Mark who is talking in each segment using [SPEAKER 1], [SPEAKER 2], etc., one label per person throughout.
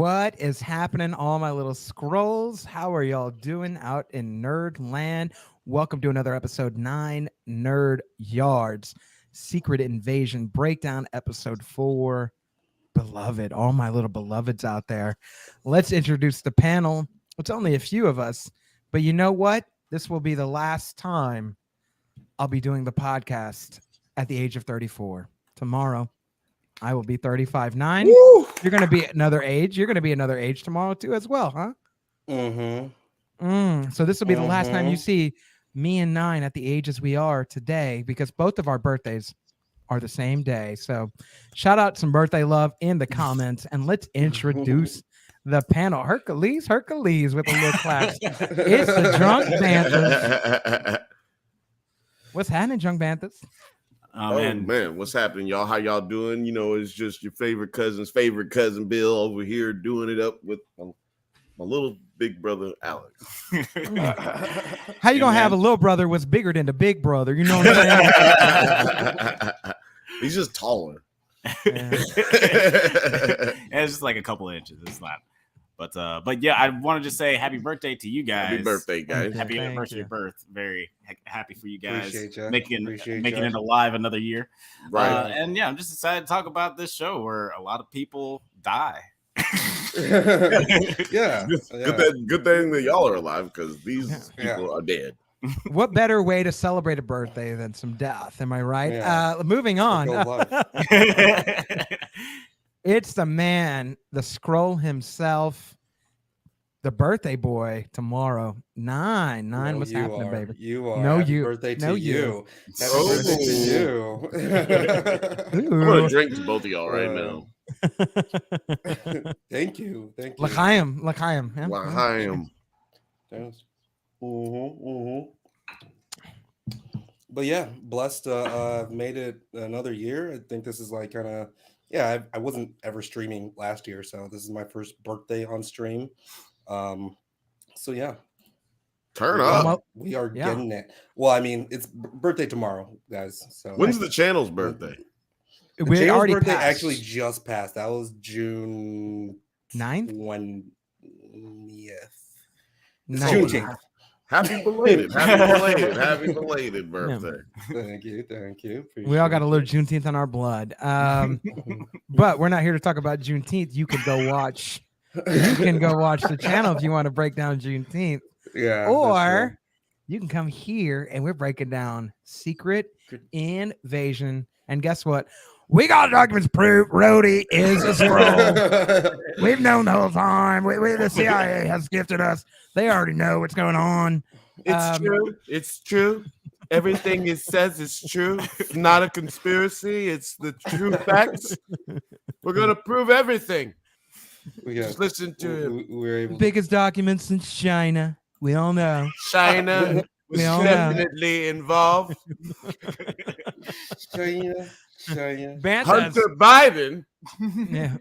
[SPEAKER 1] What is happening, all my little Skrulls? How are y'all doing out in nerd land? Welcome to another episode 9 Nerd Yards Secret Invasion Breakdown episode 4. Beloved, all my little beloveds out there. Let's introduce the panel. It's only a few of us, but you know what? This will be the last time I'll be doing the podcast at the age of 34. Tomorrow, I will be 35.9.
[SPEAKER 2] Woo!
[SPEAKER 1] You're going to be another age. You're going to be another age tomorrow too as well, huh? So this will be the last time you see me and 9 at the ages we are today, because both of our birthdays are the same day. So shout out some birthday love in the comments, and let's introduce the panel. Hercules with a little clap. It's the Drunk Banthas. What's happening, Drunk Banthas?
[SPEAKER 2] Oh man, what's happening, y'all? How y'all doing? You know, it's just your favorite cousin Bill over here doing it up with my little big brother Alex.
[SPEAKER 1] How you gonna have a little brother was bigger than the big brother? You know what I'm saying?
[SPEAKER 2] He's just taller.
[SPEAKER 3] Yeah, it's just like a couple of inches. It's not. But yeah, I want to just say happy birthday to you guys.
[SPEAKER 2] Happy birthday, guys.
[SPEAKER 3] Happy anniversary of birth. Very happy for you guys.
[SPEAKER 4] Appreciate
[SPEAKER 3] making it alive another year.
[SPEAKER 2] Right.
[SPEAKER 3] And yeah, I'm just excited to talk about this show where a lot of people die.
[SPEAKER 4] Yeah.
[SPEAKER 2] Good thing that y'all are alive, because these people are dead.
[SPEAKER 1] What better way to celebrate a birthday than some death? Am I right?
[SPEAKER 4] Yeah.
[SPEAKER 1] Moving on. It's the man, the Skrull himself, the birthday boy tomorrow. 9. What's happening, baby?
[SPEAKER 4] You are.
[SPEAKER 1] No,
[SPEAKER 4] Happy
[SPEAKER 1] you.
[SPEAKER 4] birthday
[SPEAKER 1] No,
[SPEAKER 4] to you. Happy
[SPEAKER 2] Oh.
[SPEAKER 4] birthday to you.
[SPEAKER 2] I'm gonna drink to both of y'all right now.
[SPEAKER 4] Thank you.
[SPEAKER 1] L'chaim. Yeah.
[SPEAKER 2] L'chaim.
[SPEAKER 4] Thanks. But yeah, blessed. Made it another year. I think this is like kind of. Yeah, I wasn't ever streaming last year, so this is my first birthday on stream. So yeah,
[SPEAKER 2] Turn up.
[SPEAKER 4] We are getting it. Well, I mean, it's birthday tomorrow, guys. So
[SPEAKER 2] When's the channel's birthday?
[SPEAKER 4] The
[SPEAKER 1] We
[SPEAKER 4] channel's
[SPEAKER 1] already
[SPEAKER 4] birthday
[SPEAKER 1] passed.
[SPEAKER 4] actually just passed. That was June
[SPEAKER 1] 9th?
[SPEAKER 4] Yes.
[SPEAKER 1] Ninth.
[SPEAKER 4] Juneteenth.
[SPEAKER 2] Happy belated birthday.
[SPEAKER 4] Thank you.
[SPEAKER 1] We all got a little Juneteenth on our blood. But we're not here to talk about Juneteenth. You can go watch the channel if you want to break down Juneteenth.
[SPEAKER 4] Yeah.
[SPEAKER 1] Or you can come here and we're breaking down Secret Invasion. And guess what? We got documents proof Rhodey is a Skrull. We've known the whole time. The CIA has gifted us. They already know what's going on.
[SPEAKER 2] It's true. It's true. Everything it says is true. It's not a conspiracy. It's the true facts. We're gonna prove everything. Just listen to it.
[SPEAKER 4] We're able
[SPEAKER 1] Biggest documents in China. We all know.
[SPEAKER 2] China was
[SPEAKER 1] We all know.
[SPEAKER 2] definitely involved.
[SPEAKER 4] China.
[SPEAKER 2] Hunter Biden
[SPEAKER 1] Yeah.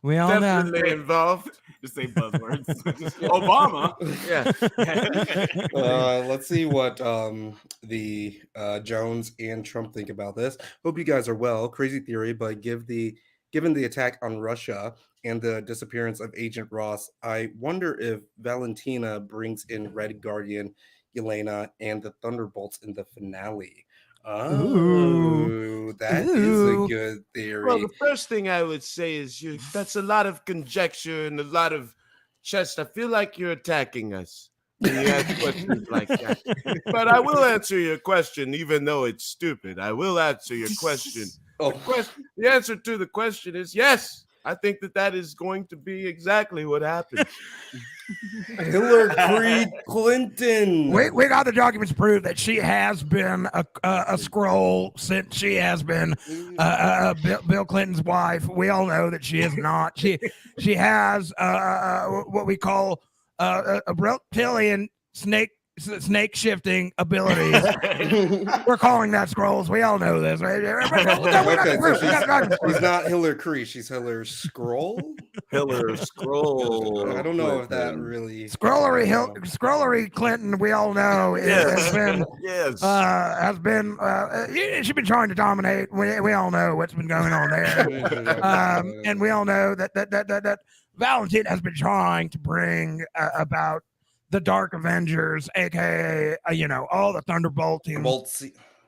[SPEAKER 1] We all know.
[SPEAKER 2] definitely involved.
[SPEAKER 3] Just say buzzwords. Obama.
[SPEAKER 2] Yeah.
[SPEAKER 4] Let's see what the Jones and Trump think about this. Hope you guys are well. Crazy theory, but given the attack on Russia and the disappearance of Agent Ross, I wonder if Valentina brings in Red Guardian, Yelena, and the Thunderbolts in the finale. Oh, that is a good theory.
[SPEAKER 2] Well, the first thing I would say is that's a lot of conjecture and a lot of chest. I feel like you're attacking us when you ask questions like that. But I will answer your question, even though it's stupid. I will answer your question. The answer to the question is yes. I think that is going to be exactly what happens.
[SPEAKER 4] Hillary Clinton.
[SPEAKER 1] We got the documents prove that she has been a Skrull since she has been Bill Clinton's wife. We all know that she is not. She has what we call a reptilian snake shifting abilities. We're calling that Skrulls. We all know this.
[SPEAKER 4] She's not Hillary Cree. She's Hillary Skrull.
[SPEAKER 2] Hillary Skrull.
[SPEAKER 4] I don't know if that really
[SPEAKER 1] Skrullery Clinton. We all know has been she's been trying to dominate. We all know what's been going on there, and we all know that Valentine has been trying to bring about the Dark Avengers, aka all the Thunderbolting.
[SPEAKER 4] Bolts.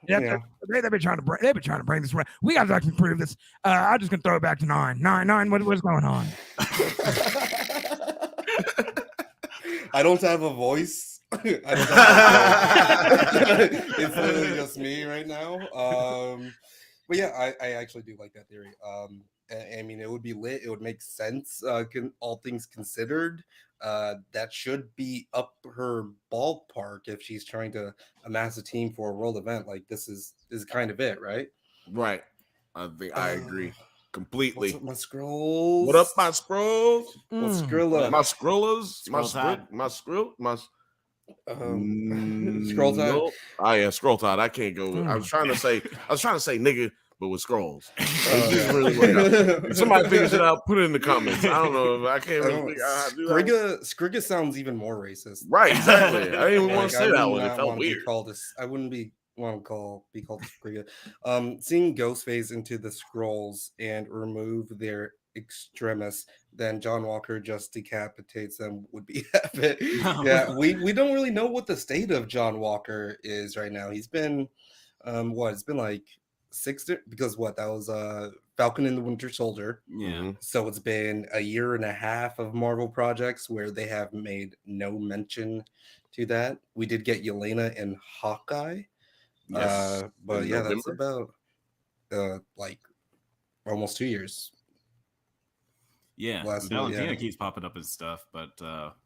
[SPEAKER 1] Yeah,
[SPEAKER 4] Yeah.
[SPEAKER 1] they've been trying to bring. They've been trying to bring this around. We got to actually prove this. I'm just gonna throw it back to nine. What's going on?
[SPEAKER 4] I don't have a voice. I don't have a voice. It's literally just me right now. But yeah, I actually do like that theory. I mean, it would be lit. It would make sense. All things considered, that should be up her ballpark if she's trying to amass a team for a world event. Like this is kind of it, right?
[SPEAKER 2] Right. I think I agree completely.
[SPEAKER 4] What's up, my scrolls?
[SPEAKER 2] What up, my scrolls?
[SPEAKER 4] What's Skrilla?
[SPEAKER 2] My scrollers? My
[SPEAKER 3] Scroll
[SPEAKER 4] Scroll Tide?
[SPEAKER 2] No. Oh yeah, scroll tide. I can't go. I was trying to say nigga, but with scrolls. It just really work out. If somebody figures it out, put it in the comments. I don't know if I can't really figure out how to do that.
[SPEAKER 4] Skrilla sounds even more racist.
[SPEAKER 2] Right, exactly. I didn't even want to say
[SPEAKER 4] I
[SPEAKER 2] that
[SPEAKER 4] would
[SPEAKER 2] one. It
[SPEAKER 4] not
[SPEAKER 2] felt
[SPEAKER 4] want to be
[SPEAKER 2] weird.
[SPEAKER 4] called this. I wouldn't want to be called Skrilla. Seeing Ghostface into the scrolls and remove their extremis, then John Walker just decapitates them would be epic. Yeah, we don't really know what the state of John Walker is right now. He's been it's been like because that was Falcon and the Winter Soldier.
[SPEAKER 3] Yeah.
[SPEAKER 4] So it's been a year and a half of Marvel projects where they have made no mention to that. We did get Yelena and Hawkeye.
[SPEAKER 2] Yes.
[SPEAKER 4] But
[SPEAKER 2] In
[SPEAKER 4] yeah, that's
[SPEAKER 2] November.
[SPEAKER 4] about like almost 2 years.
[SPEAKER 3] Yeah,
[SPEAKER 4] Last
[SPEAKER 3] Valentina
[SPEAKER 4] one, yeah.
[SPEAKER 3] keeps popping up and stuff, but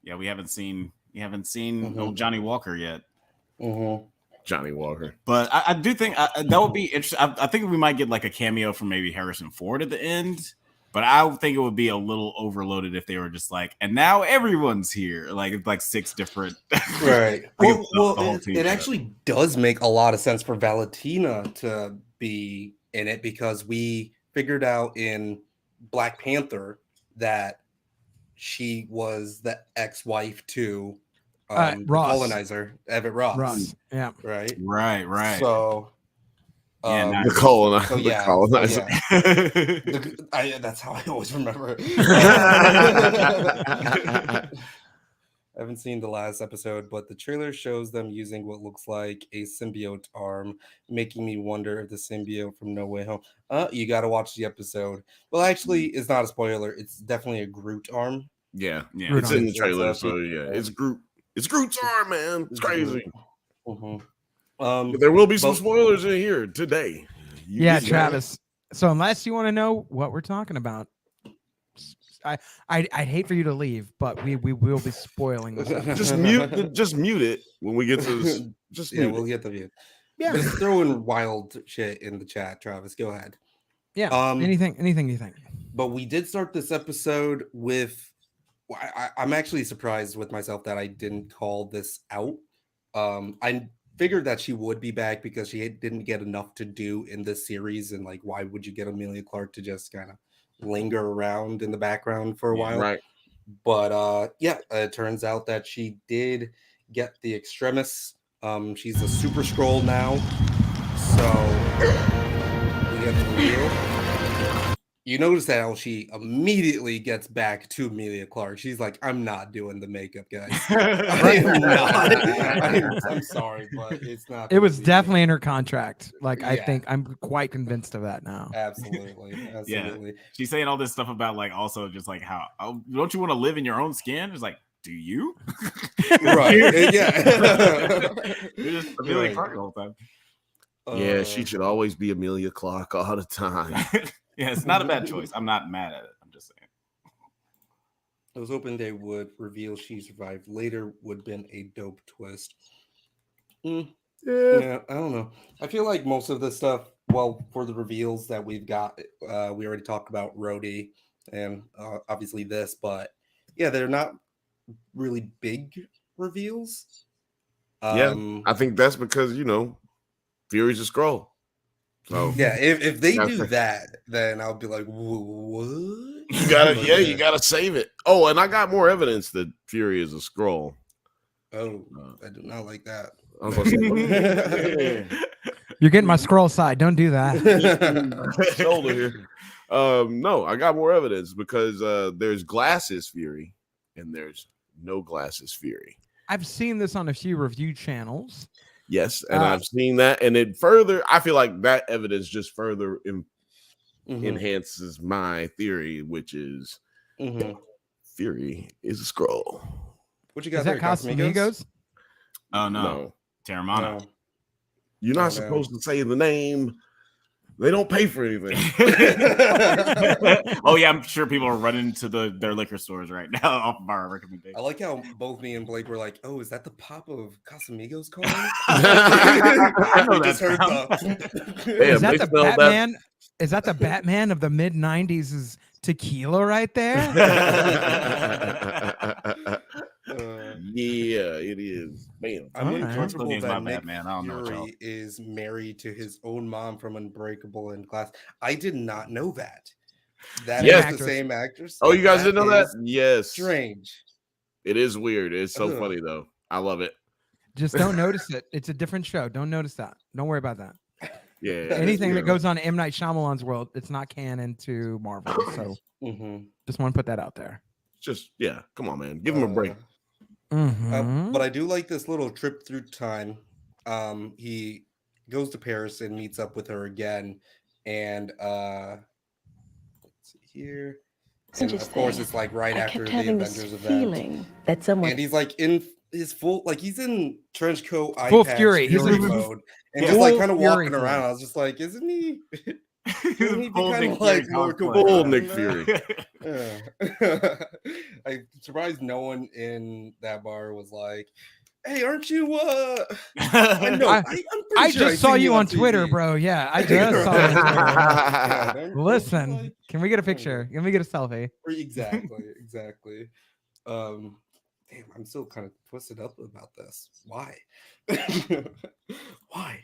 [SPEAKER 3] yeah, we haven't seen
[SPEAKER 4] Mhm.
[SPEAKER 3] old Johnny Walker yet.
[SPEAKER 4] Mm-hmm.
[SPEAKER 2] Johnny Walker.
[SPEAKER 3] But I do think that would be interesting. I think we might get like a cameo from maybe Harrison Ford at the end. But I would think it would be a little overloaded if they were just like, and now everyone's here, like 6 different.
[SPEAKER 4] Right.
[SPEAKER 3] Like,
[SPEAKER 4] Well,
[SPEAKER 3] the whole team
[SPEAKER 4] it
[SPEAKER 3] show.
[SPEAKER 4] actually does make a lot of sense for Valentina to be in it because we figured out in Black Panther that she was the ex-wife to the
[SPEAKER 1] Ross.
[SPEAKER 4] colonizer, Everett Ross.
[SPEAKER 1] Ross. Yeah.
[SPEAKER 4] Right.
[SPEAKER 3] Right.
[SPEAKER 4] So.
[SPEAKER 3] Yeah, now-
[SPEAKER 2] The colonizer.
[SPEAKER 4] So yeah,
[SPEAKER 2] The colonizer.
[SPEAKER 4] That's how I always remember it. I haven't seen the last episode, but the trailer shows them using what looks like a symbiote arm, making me wonder if the symbiote from No Way Home. You got to watch the episode. Well, actually, it's not a spoiler. It's definitely a Groot arm.
[SPEAKER 2] Yeah.
[SPEAKER 3] Yeah.
[SPEAKER 2] It's in the
[SPEAKER 4] It's
[SPEAKER 2] trailer,
[SPEAKER 4] a
[SPEAKER 2] so yeah. It's Groot. It's Groot's arm, man. It's crazy.
[SPEAKER 4] Mm-hmm.
[SPEAKER 2] But there will be some spoilers in here today.
[SPEAKER 1] Yeah, Travis. So unless you want to know what we're talking about, I'd hate for you to leave, but we will be spoiling this.
[SPEAKER 2] Just mute it when we get to this. Just mute
[SPEAKER 4] we'll
[SPEAKER 2] it.
[SPEAKER 4] get the view.
[SPEAKER 1] Yeah.
[SPEAKER 4] Just throw in wild shit in the chat, Travis. Go ahead.
[SPEAKER 1] Yeah. Anything you think.
[SPEAKER 4] But we did start this episode with. I'm actually surprised with myself that I didn't call this out. I figured that she would be back because she didn't get enough to do in this series, and like, why would you get Emilia Clarke to just kind of linger around in the background for a while?
[SPEAKER 2] Right.
[SPEAKER 4] But it turns out that she did get the extremis. She's a super Skrull now, so we get the reveal. You notice how she immediately gets back to Emilia Clarke. She's like, I'm not doing the makeup, guys. I'm sorry, but it's not.
[SPEAKER 1] It was definitely in her contract. Like, I
[SPEAKER 4] Yeah.
[SPEAKER 1] think I'm quite convinced of that now.
[SPEAKER 4] Absolutely.
[SPEAKER 3] She's saying all this stuff about like also just like how don't you want to live in your own skin? It's like, do you?
[SPEAKER 4] Right. Yeah.
[SPEAKER 3] You're just Emilia Clarke the whole time.
[SPEAKER 2] Yeah, she should always be Emilia Clarke all the time.
[SPEAKER 3] Yeah, it's not a bad choice. I'm not mad at it. I'm just saying.
[SPEAKER 4] I was hoping they would reveal she survived later. Would have been a dope twist. Yeah, I don't know. I feel like most of the stuff, well, for the reveals that we've got, we already talked about Rhodey and obviously this, but yeah, they're not really big reveals.
[SPEAKER 2] Yeah, I think that's because Fury's a Skrull. So
[SPEAKER 4] yeah, if they do that, then I'll be like, what?
[SPEAKER 2] You gotta save it. Oh, and I got more evidence that Fury is a Skrull.
[SPEAKER 4] Oh, I do not like that.
[SPEAKER 2] I was gonna say,
[SPEAKER 1] You're getting my Skrull side. Don't do that.
[SPEAKER 2] shoulder here. No, I got more evidence because there's glasses Fury and there's no glasses Fury.
[SPEAKER 1] I've seen this on a few review channels.
[SPEAKER 2] Yes, and I've seen that, and it further. I feel like that evidence just further enhances my theory, which is Fury is a Skrull.
[SPEAKER 4] What you got
[SPEAKER 1] Is
[SPEAKER 4] there,
[SPEAKER 1] that Casamigos?
[SPEAKER 3] Oh no,
[SPEAKER 2] No,
[SPEAKER 3] Terramana.
[SPEAKER 4] No.
[SPEAKER 2] you're not supposed to say the name. They don't pay for anything.
[SPEAKER 3] Oh yeah, I'm sure people are running to their liquor stores right now off of our recommendation.
[SPEAKER 4] I like how both me and Blake were like, "Oh, is that the pop of Casamigos calling?"
[SPEAKER 3] I know
[SPEAKER 4] We
[SPEAKER 3] that
[SPEAKER 4] just heard
[SPEAKER 1] Is that
[SPEAKER 2] they
[SPEAKER 1] the
[SPEAKER 2] smell that-
[SPEAKER 1] Batman? Is that the Batman of the mid '90s? Tequila right there.
[SPEAKER 2] Yeah, it is. Bam.
[SPEAKER 4] I'm
[SPEAKER 1] All right.
[SPEAKER 4] uncomfortable
[SPEAKER 3] Name's
[SPEAKER 4] that
[SPEAKER 3] my
[SPEAKER 4] Nick
[SPEAKER 3] Batman. I don't know what y'all-
[SPEAKER 4] Fury is married to his own mom from Unbreakable and Glass. I did not know that. That is
[SPEAKER 2] Yes.
[SPEAKER 4] the
[SPEAKER 1] Actress.
[SPEAKER 4] same actress.
[SPEAKER 2] Oh, you guys didn't know that?
[SPEAKER 4] is
[SPEAKER 2] Yes.
[SPEAKER 4] Strange.
[SPEAKER 2] It is weird. It's so
[SPEAKER 4] Ugh.
[SPEAKER 2] funny though. I love it.
[SPEAKER 1] Just don't notice it. It's a different show. Don't notice that. Don't worry about that.
[SPEAKER 2] Yeah.
[SPEAKER 1] Anything that
[SPEAKER 2] yeah.
[SPEAKER 1] goes on M. Night Shyamalan's world, it's not canon to Marvel. So just want to put that out there.
[SPEAKER 2] Just come on, man. Give him a break.
[SPEAKER 4] But I do like this little trip through time. He goes to Paris and meets up with her again, and let's see here. And of course, it's like right after the Avengers event,
[SPEAKER 5] that someone
[SPEAKER 4] and he's like in his full, like he's in trench coat, eye
[SPEAKER 1] Full
[SPEAKER 4] patch,
[SPEAKER 1] Fury. He's
[SPEAKER 4] Fury
[SPEAKER 1] in
[SPEAKER 4] mode, and
[SPEAKER 3] Yeah.
[SPEAKER 4] just like
[SPEAKER 1] Full
[SPEAKER 4] kind of
[SPEAKER 1] Fury
[SPEAKER 4] walking around. I was just like, isn't he? Isn't he
[SPEAKER 3] Full
[SPEAKER 4] kind
[SPEAKER 3] Nick
[SPEAKER 4] of like
[SPEAKER 3] Fury
[SPEAKER 4] more
[SPEAKER 3] cosplay.
[SPEAKER 2] Full
[SPEAKER 4] cool
[SPEAKER 2] Nick
[SPEAKER 4] than
[SPEAKER 2] Fury.
[SPEAKER 4] that? Yeah. I'm surprised no one in that bar was like, "Hey, aren't you I know. I'm pretty
[SPEAKER 1] I
[SPEAKER 4] sure
[SPEAKER 1] just saw
[SPEAKER 4] seen
[SPEAKER 1] you on Twitter,
[SPEAKER 4] TV."
[SPEAKER 1] bro. Yeah, I just saw you on Twitter.
[SPEAKER 4] Yeah, don't you
[SPEAKER 1] Listen,
[SPEAKER 4] like-
[SPEAKER 1] can we get a picture? Can we get a selfie?
[SPEAKER 4] Exactly. Damn, I'm still kind of twisted up about this. Why? Why?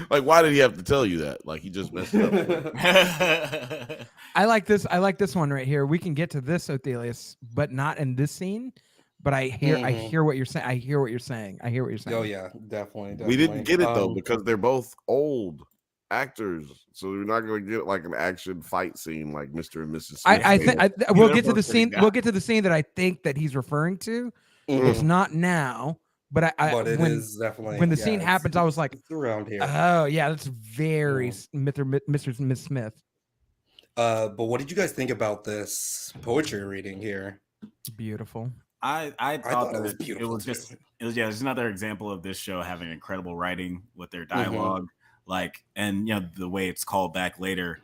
[SPEAKER 2] Like, why did he have to tell you that? Like, he just messed it up.
[SPEAKER 1] I like this. I like this one right here. We can get to this, Othelius, but not in this scene. But I hear what you're saying. I hear what you're saying.
[SPEAKER 4] Oh yeah, definitely.
[SPEAKER 2] We didn't get it though because they're both old actors, so we're not going to get like an action fight scene like Mr. and Mrs. Smith.
[SPEAKER 1] I think we'll
[SPEAKER 3] They're
[SPEAKER 1] get to the
[SPEAKER 3] both pretty
[SPEAKER 1] scene.
[SPEAKER 3] bad.
[SPEAKER 1] We'll get to the scene that I think that he's referring to. It's not now, but
[SPEAKER 4] but it
[SPEAKER 1] when
[SPEAKER 4] is definitely
[SPEAKER 1] when the scene happens, I was like,
[SPEAKER 4] it's around here.
[SPEAKER 1] oh yeah, that's very Mr. and Miss Smith.
[SPEAKER 4] But what did you guys think about this poetry reading here?
[SPEAKER 1] Beautiful.
[SPEAKER 3] I thought
[SPEAKER 4] it
[SPEAKER 3] that
[SPEAKER 4] was
[SPEAKER 3] it
[SPEAKER 4] beautiful,
[SPEAKER 3] was just
[SPEAKER 4] too.
[SPEAKER 3] it's another example of this show having incredible writing with their dialogue, like, and the way it's called back later,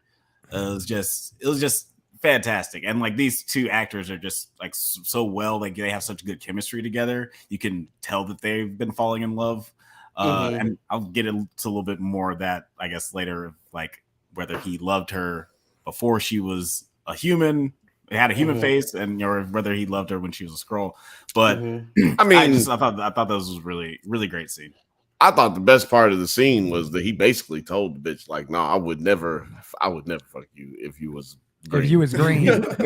[SPEAKER 3] it was just fantastic. And like these two actors are just like so well, like they have such good chemistry together. You can tell that they've been falling in love. And I'll get into a little bit more of that, I guess, later, like whether he loved her before she was a human, had a human face, and or whether he loved her when she was a Skrull. But
[SPEAKER 2] I mean,
[SPEAKER 3] I thought this was really, really great scene.
[SPEAKER 2] I thought the best part of the scene was that he basically told the bitch, like, no, I would never fuck you if you was green.
[SPEAKER 1] If you was green. That's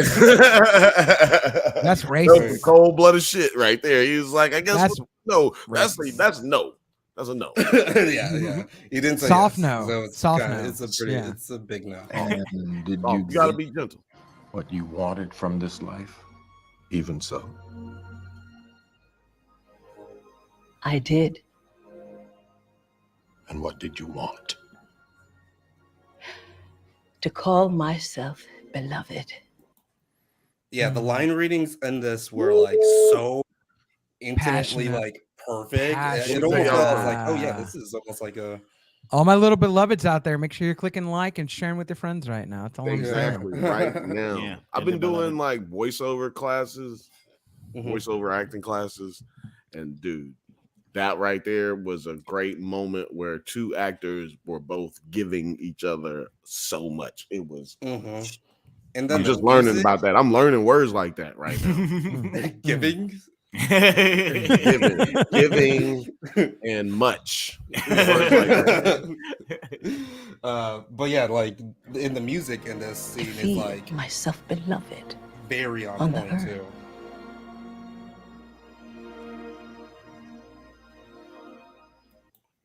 [SPEAKER 2] That's
[SPEAKER 1] racist.
[SPEAKER 2] cold-blooded shit right there. He was like, I guess
[SPEAKER 1] That's
[SPEAKER 2] no.
[SPEAKER 1] racist.
[SPEAKER 2] That's no. That's a no.
[SPEAKER 4] yeah. He didn't say
[SPEAKER 1] Soft
[SPEAKER 4] yes,
[SPEAKER 1] no.
[SPEAKER 4] so it's
[SPEAKER 1] Soft
[SPEAKER 4] kinda-
[SPEAKER 1] no.
[SPEAKER 4] It's a big no.
[SPEAKER 6] And did
[SPEAKER 2] Oh,
[SPEAKER 6] you
[SPEAKER 2] you gotta
[SPEAKER 6] get
[SPEAKER 2] be gentle.
[SPEAKER 6] what you wanted from this life? Even so.
[SPEAKER 5] I did.
[SPEAKER 6] And what did you want?
[SPEAKER 5] To call myself beloved.
[SPEAKER 4] Yeah, the line readings in this were like so intimately
[SPEAKER 1] Passionate.
[SPEAKER 4] like perfect. It
[SPEAKER 1] Passionate.
[SPEAKER 4] almost felt
[SPEAKER 2] Yeah.
[SPEAKER 4] like, oh yeah, this is almost like a
[SPEAKER 1] All my little beloveds out there, make sure you're clicking like and sharing with your friends right now. That's all I'm
[SPEAKER 2] Exactly.
[SPEAKER 1] saying.
[SPEAKER 2] Right now.
[SPEAKER 3] Yeah.
[SPEAKER 2] I've been
[SPEAKER 3] Yeah, beloved.
[SPEAKER 2] doing like voiceover classes,
[SPEAKER 4] Mhm.
[SPEAKER 2] voiceover acting classes, and dude, that right there was a great moment where two actors were both giving each other so much. It was
[SPEAKER 4] Mhm. And then
[SPEAKER 2] I'm
[SPEAKER 4] the
[SPEAKER 2] just learning
[SPEAKER 4] music-
[SPEAKER 2] about that. I'm learning words like that right now.
[SPEAKER 4] giving.
[SPEAKER 2] giving and much. Words like that.
[SPEAKER 4] But yeah, like in the music in this
[SPEAKER 5] To
[SPEAKER 4] scene is
[SPEAKER 5] feel
[SPEAKER 4] like
[SPEAKER 5] myself beloved.
[SPEAKER 4] very on
[SPEAKER 5] on the
[SPEAKER 4] point
[SPEAKER 5] earth.
[SPEAKER 4] too.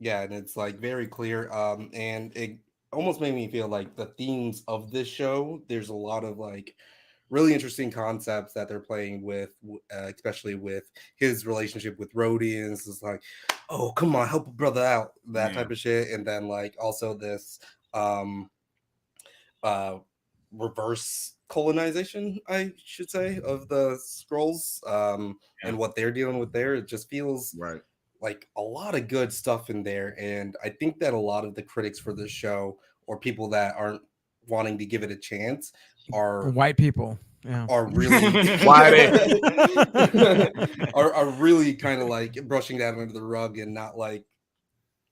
[SPEAKER 4] Yeah, and it's like very clear. And it almost made me feel like the themes of this show, there's a lot of like really interesting concepts that they're playing with, especially with his relationship with Rhodey, and it's just like, oh, come on, help a brother out, that type of shit. And then like also this uh reverse colonization, I should say, of the Skrulls, and what they're dealing with there. It just feels
[SPEAKER 2] Right.
[SPEAKER 4] like a lot of good stuff in there. And I think that a lot of the critics for this show, or people that aren't wanting to give it a chance, are
[SPEAKER 1] White people. Yeah.
[SPEAKER 4] are really are really kind of like brushing that under the rug and not like,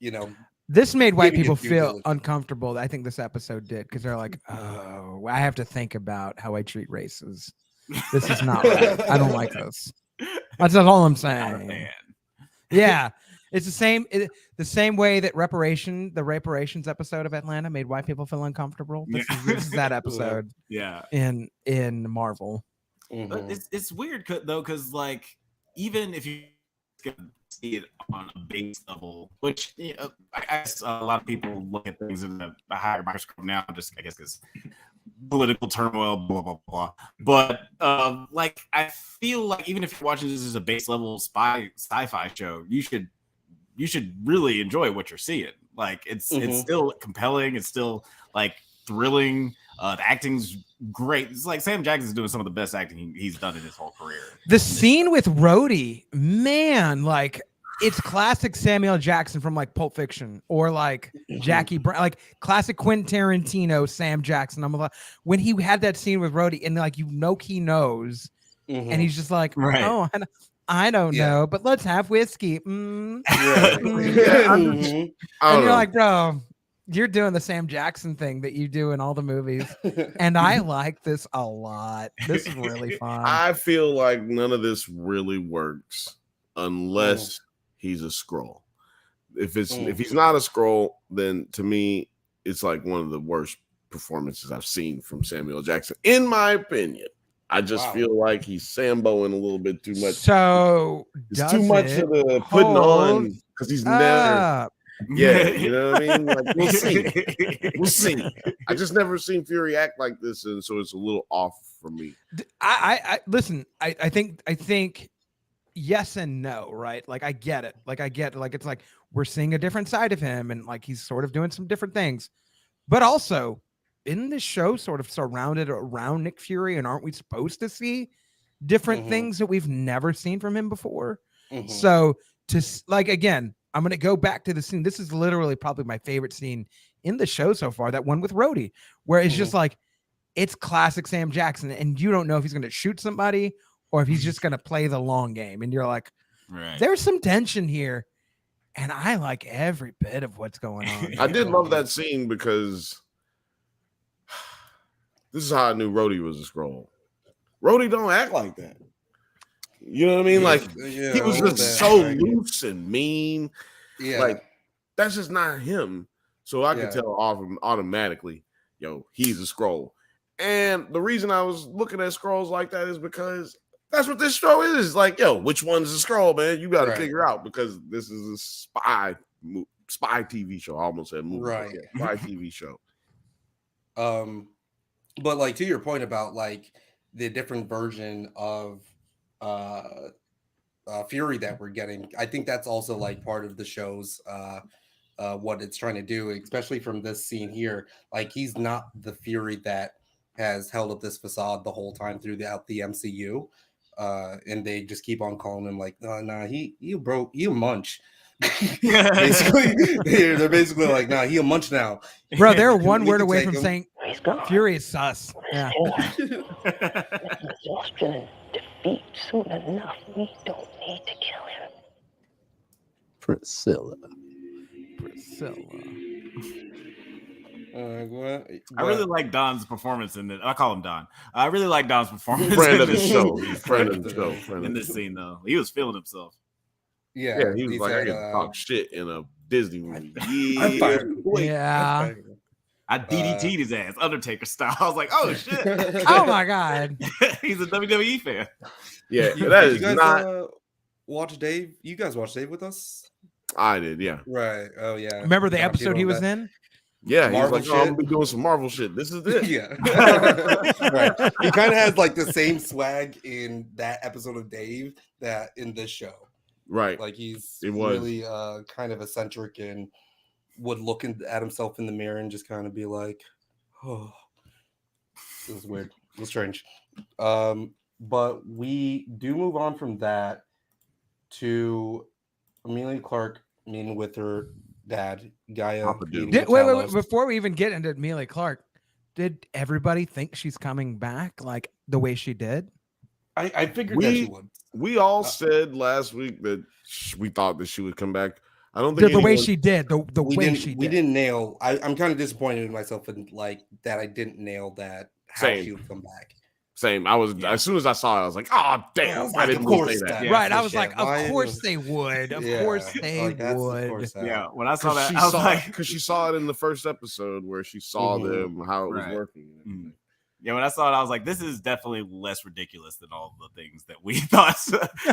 [SPEAKER 4] you know,
[SPEAKER 1] This made white
[SPEAKER 4] giving it
[SPEAKER 1] people
[SPEAKER 4] due
[SPEAKER 1] feel
[SPEAKER 4] diligence.
[SPEAKER 1] uncomfortable. I think this episode did, because they're like, oh, I have to think about how I treat races. This is not right. I don't like this. That's all I'm saying. Yeah. It's the same way that the reparations episode of Atlanta made white people feel uncomfortable. This is that episode.
[SPEAKER 3] Yeah.
[SPEAKER 1] In Marvel.
[SPEAKER 3] But it's weird though, because like even if you see it on a base level, which I guess a lot of people look at things in a higher microscope now, just I guess because political turmoil, blah blah blah. But like I feel like even if you're watching this as a base level sci-fi show, you should really enjoy what you're seeing. Like it's still compelling, it's still like thrilling. The acting's great. It's like Sam Jackson's doing some of the best acting he's done in his whole career.
[SPEAKER 1] The scene with Rhodey, man, like it's classic Samuel Jackson from like Pulp Fiction, or like Jackie Brown, like classic Quentin Tarantino, Sam Jackson. I'm like, when he had that scene with Rhodey, and like he knows, and he's just like, oh, I don't know, but let's have whiskey. And you're like, bro, you're doing the Sam Jackson thing that you do in all the movies. And I like this a lot. This is really fun.
[SPEAKER 2] I feel like none of this really works unless he's a Skrull. If he's not a Skrull, then to me, it's like one of the worst performances I've seen from Samuel Jackson, in my opinion. I just feel like he's Samboing a little bit too much.
[SPEAKER 1] So
[SPEAKER 2] it's too much of the putting on, because he's never. Yeah, you know what I mean? Like, we'll see. I just never seen Fury act like this, and so it's a little off for me.
[SPEAKER 1] I listen. I think yes and no, right? Like I get it. Like it's like we're seeing a different side of him, and like he's sort of doing some different things. But also, in this show, sort of surrounded around Nick Fury, and aren't we supposed to see different things that we've never seen from him before? So to like again. I'm going to go back to the scene. This is literally probably my favorite scene in the show so far, that one with Rhodey, where it's just like, it's classic Sam Jackson, and you don't know if he's going to shoot somebody or if he's just going to play the long game. And you're like, there's some tension here. And I like every bit of what's going on.
[SPEAKER 2] I did love that scene, because this is how I knew Rhodey was a Skrull. Rhodey don't act like that. You know what I mean? Like, he was just so loose and mean. Yeah. Like, that's just not him. So I could tell automatically, he's a Skrull. And the reason I was looking at Skrulls like that is because that's what this show is. Like, which one's a Skrull, man? You got to figure out, because this is a spy TV show. I almost said movie.
[SPEAKER 4] Right.
[SPEAKER 2] Spy TV show.
[SPEAKER 4] But like, to your point about like the different version of Fury that we're getting, I think that's also like part of the show's what it's trying to do, especially from this scene here. Like, he's not the Fury that has held up this facade the whole time throughout the MCU, and they just keep on calling him like, nah, you munch. Basically, they're basically like, nah, he'll munch now,
[SPEAKER 1] bro. They're one word away from saying Fury is sus. Yeah.
[SPEAKER 5] Exhaustion and defeat soon enough. We don't need to kill him.
[SPEAKER 6] Priscilla.
[SPEAKER 4] What?
[SPEAKER 3] I really like Don's performance in this. I call him Don. I really like Don's performance.
[SPEAKER 2] Friend of the show. Friend of the show.
[SPEAKER 3] In this scene, though, he was feeling himself.
[SPEAKER 4] Yeah,
[SPEAKER 2] he was like, I can talk shit in a Disney movie.
[SPEAKER 1] Yeah.
[SPEAKER 3] I DDT'd his ass, Undertaker style. I was like, oh shit.
[SPEAKER 1] Oh my god.
[SPEAKER 3] He's a WWE fan.
[SPEAKER 2] Yeah,
[SPEAKER 4] you guys not watch Dave. You guys watch Dave with us?
[SPEAKER 2] I did, yeah.
[SPEAKER 4] Right. Oh yeah.
[SPEAKER 1] Remember the episode he was in?
[SPEAKER 2] Yeah, he's
[SPEAKER 4] Marvel
[SPEAKER 2] like, oh, I'm
[SPEAKER 4] shit.
[SPEAKER 2] gonna be doing some Marvel shit. This is it.
[SPEAKER 4] Yeah. Right. He kind of has like the same swag in that episode of Dave that in this show.
[SPEAKER 2] Right.
[SPEAKER 4] Like he's
[SPEAKER 2] It was.
[SPEAKER 4] really kind of eccentric and would look at himself in the mirror and just kind of be like, oh, this is weird. It's strange. But we do move on from that to Amelia Clark meeting with her dad, Gaia.
[SPEAKER 2] Papa Dude.
[SPEAKER 4] meeting with
[SPEAKER 1] Wait,
[SPEAKER 4] Talos.
[SPEAKER 1] before we even get into Amelia Clark, did everybody think she's coming back like the way she did?
[SPEAKER 4] I figured that she would.
[SPEAKER 2] We all said last week that we thought that she would come back. I don't think
[SPEAKER 1] The way she did, the way she did.
[SPEAKER 4] We didn't nail. I'm kind of disappointed in myself and like that I didn't nail that how
[SPEAKER 2] Same.
[SPEAKER 4] she would come back.
[SPEAKER 2] Same. I was as soon as I saw it, I was like, oh damn, I didn't say that.
[SPEAKER 3] Yeah,
[SPEAKER 1] right. I
[SPEAKER 3] for
[SPEAKER 1] was
[SPEAKER 3] sure.
[SPEAKER 1] like, of course they would. Of course they would.
[SPEAKER 3] Yeah, when I saw that, I was like,
[SPEAKER 2] because she saw it in the first episode where she saw them how it was working.
[SPEAKER 3] Mm-hmm. Yeah, when I saw it, I was like, this is definitely less ridiculous than all the things that we thought.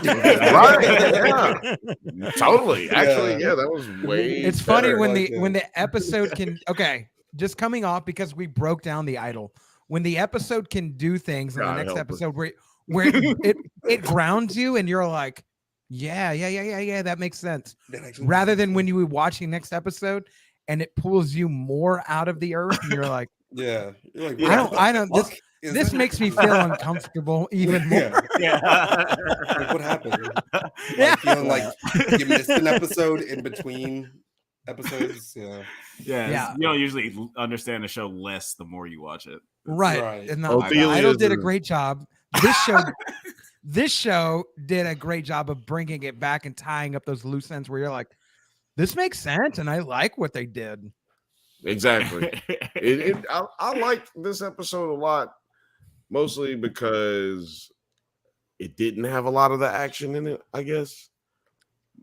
[SPEAKER 2] Right? Yeah. Totally. Actually, yeah, that was way.
[SPEAKER 1] It's funny when the episode can just coming off because we broke down the idol. When the episode can do things in the next episode where it grounds you and you're like, yeah, that makes sense. Rather than when you were watching next episode and it pulls you more out of the earth and you're like,
[SPEAKER 4] yeah, you're like,
[SPEAKER 1] I don't. This makes me feel uncomfortable even more.
[SPEAKER 4] Yeah. Like, what happened? Like, feeling like you missed an episode in between episodes.
[SPEAKER 3] Yeah. You don't usually understand the show less the more you watch it.
[SPEAKER 1] Right. And the Idol did a great job. This show did a great job of bringing it back and tying up those loose ends where you're like, this makes sense, and I like what they did.
[SPEAKER 2] Exactly. I liked this episode a lot, mostly because it didn't have a lot of the action in it, I guess.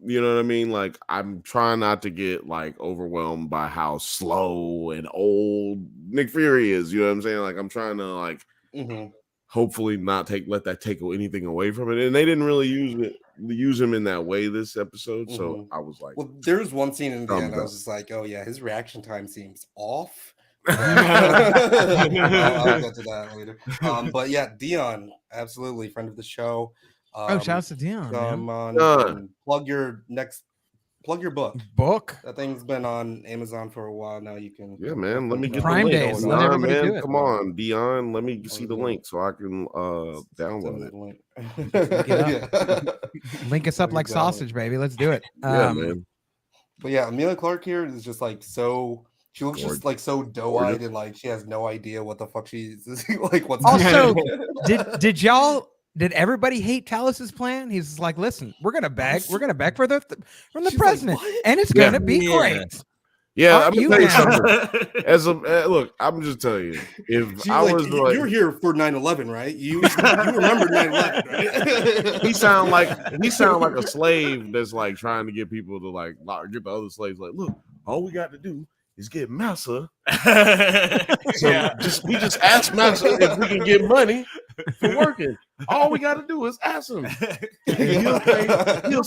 [SPEAKER 2] You know what I mean? Like, I'm trying not to get like overwhelmed by how slow and old Nick Fury is. You know what I'm saying? Like, I'm trying to like hopefully not let that take anything away from it. And they didn't really use him in that way this episode. So I was like,
[SPEAKER 4] well, there's one scene in the end. I was just like, oh yeah, his reaction time seems off. I'll get to that later. But yeah, Dion, absolutely friend of the show.
[SPEAKER 1] Shout out to Dion.
[SPEAKER 4] Come on, plug your book. That thing's been on Amazon for a while now. You can
[SPEAKER 2] man. Let me get
[SPEAKER 1] Prime
[SPEAKER 2] the
[SPEAKER 1] Days. Let everybody do it.
[SPEAKER 2] Come on, Dion. Let me see the link so I can download
[SPEAKER 1] it. Link us up like sausage, baby. Let's do it.
[SPEAKER 2] Yeah, man.
[SPEAKER 4] But yeah, Amelia Clark here is just like so. She looks just like so doe-eyed and like she has no idea what the fuck she's like. What's
[SPEAKER 1] also did everybody hate Talos's plan? He's like, listen, we're gonna beg from the president,
[SPEAKER 4] like,
[SPEAKER 1] and it's gonna be great.
[SPEAKER 2] Yeah, I'm gonna tell you something. Look, I'm just telling you, if I was like,
[SPEAKER 4] you were here for 9/11, right? You remember 9/11, right?
[SPEAKER 2] he sound like a slave that's like trying to get people to like get the other slaves like, look, all we got to do is get Massa. We just ask Massa if we can get money for working. All we got to do is ask him. He'll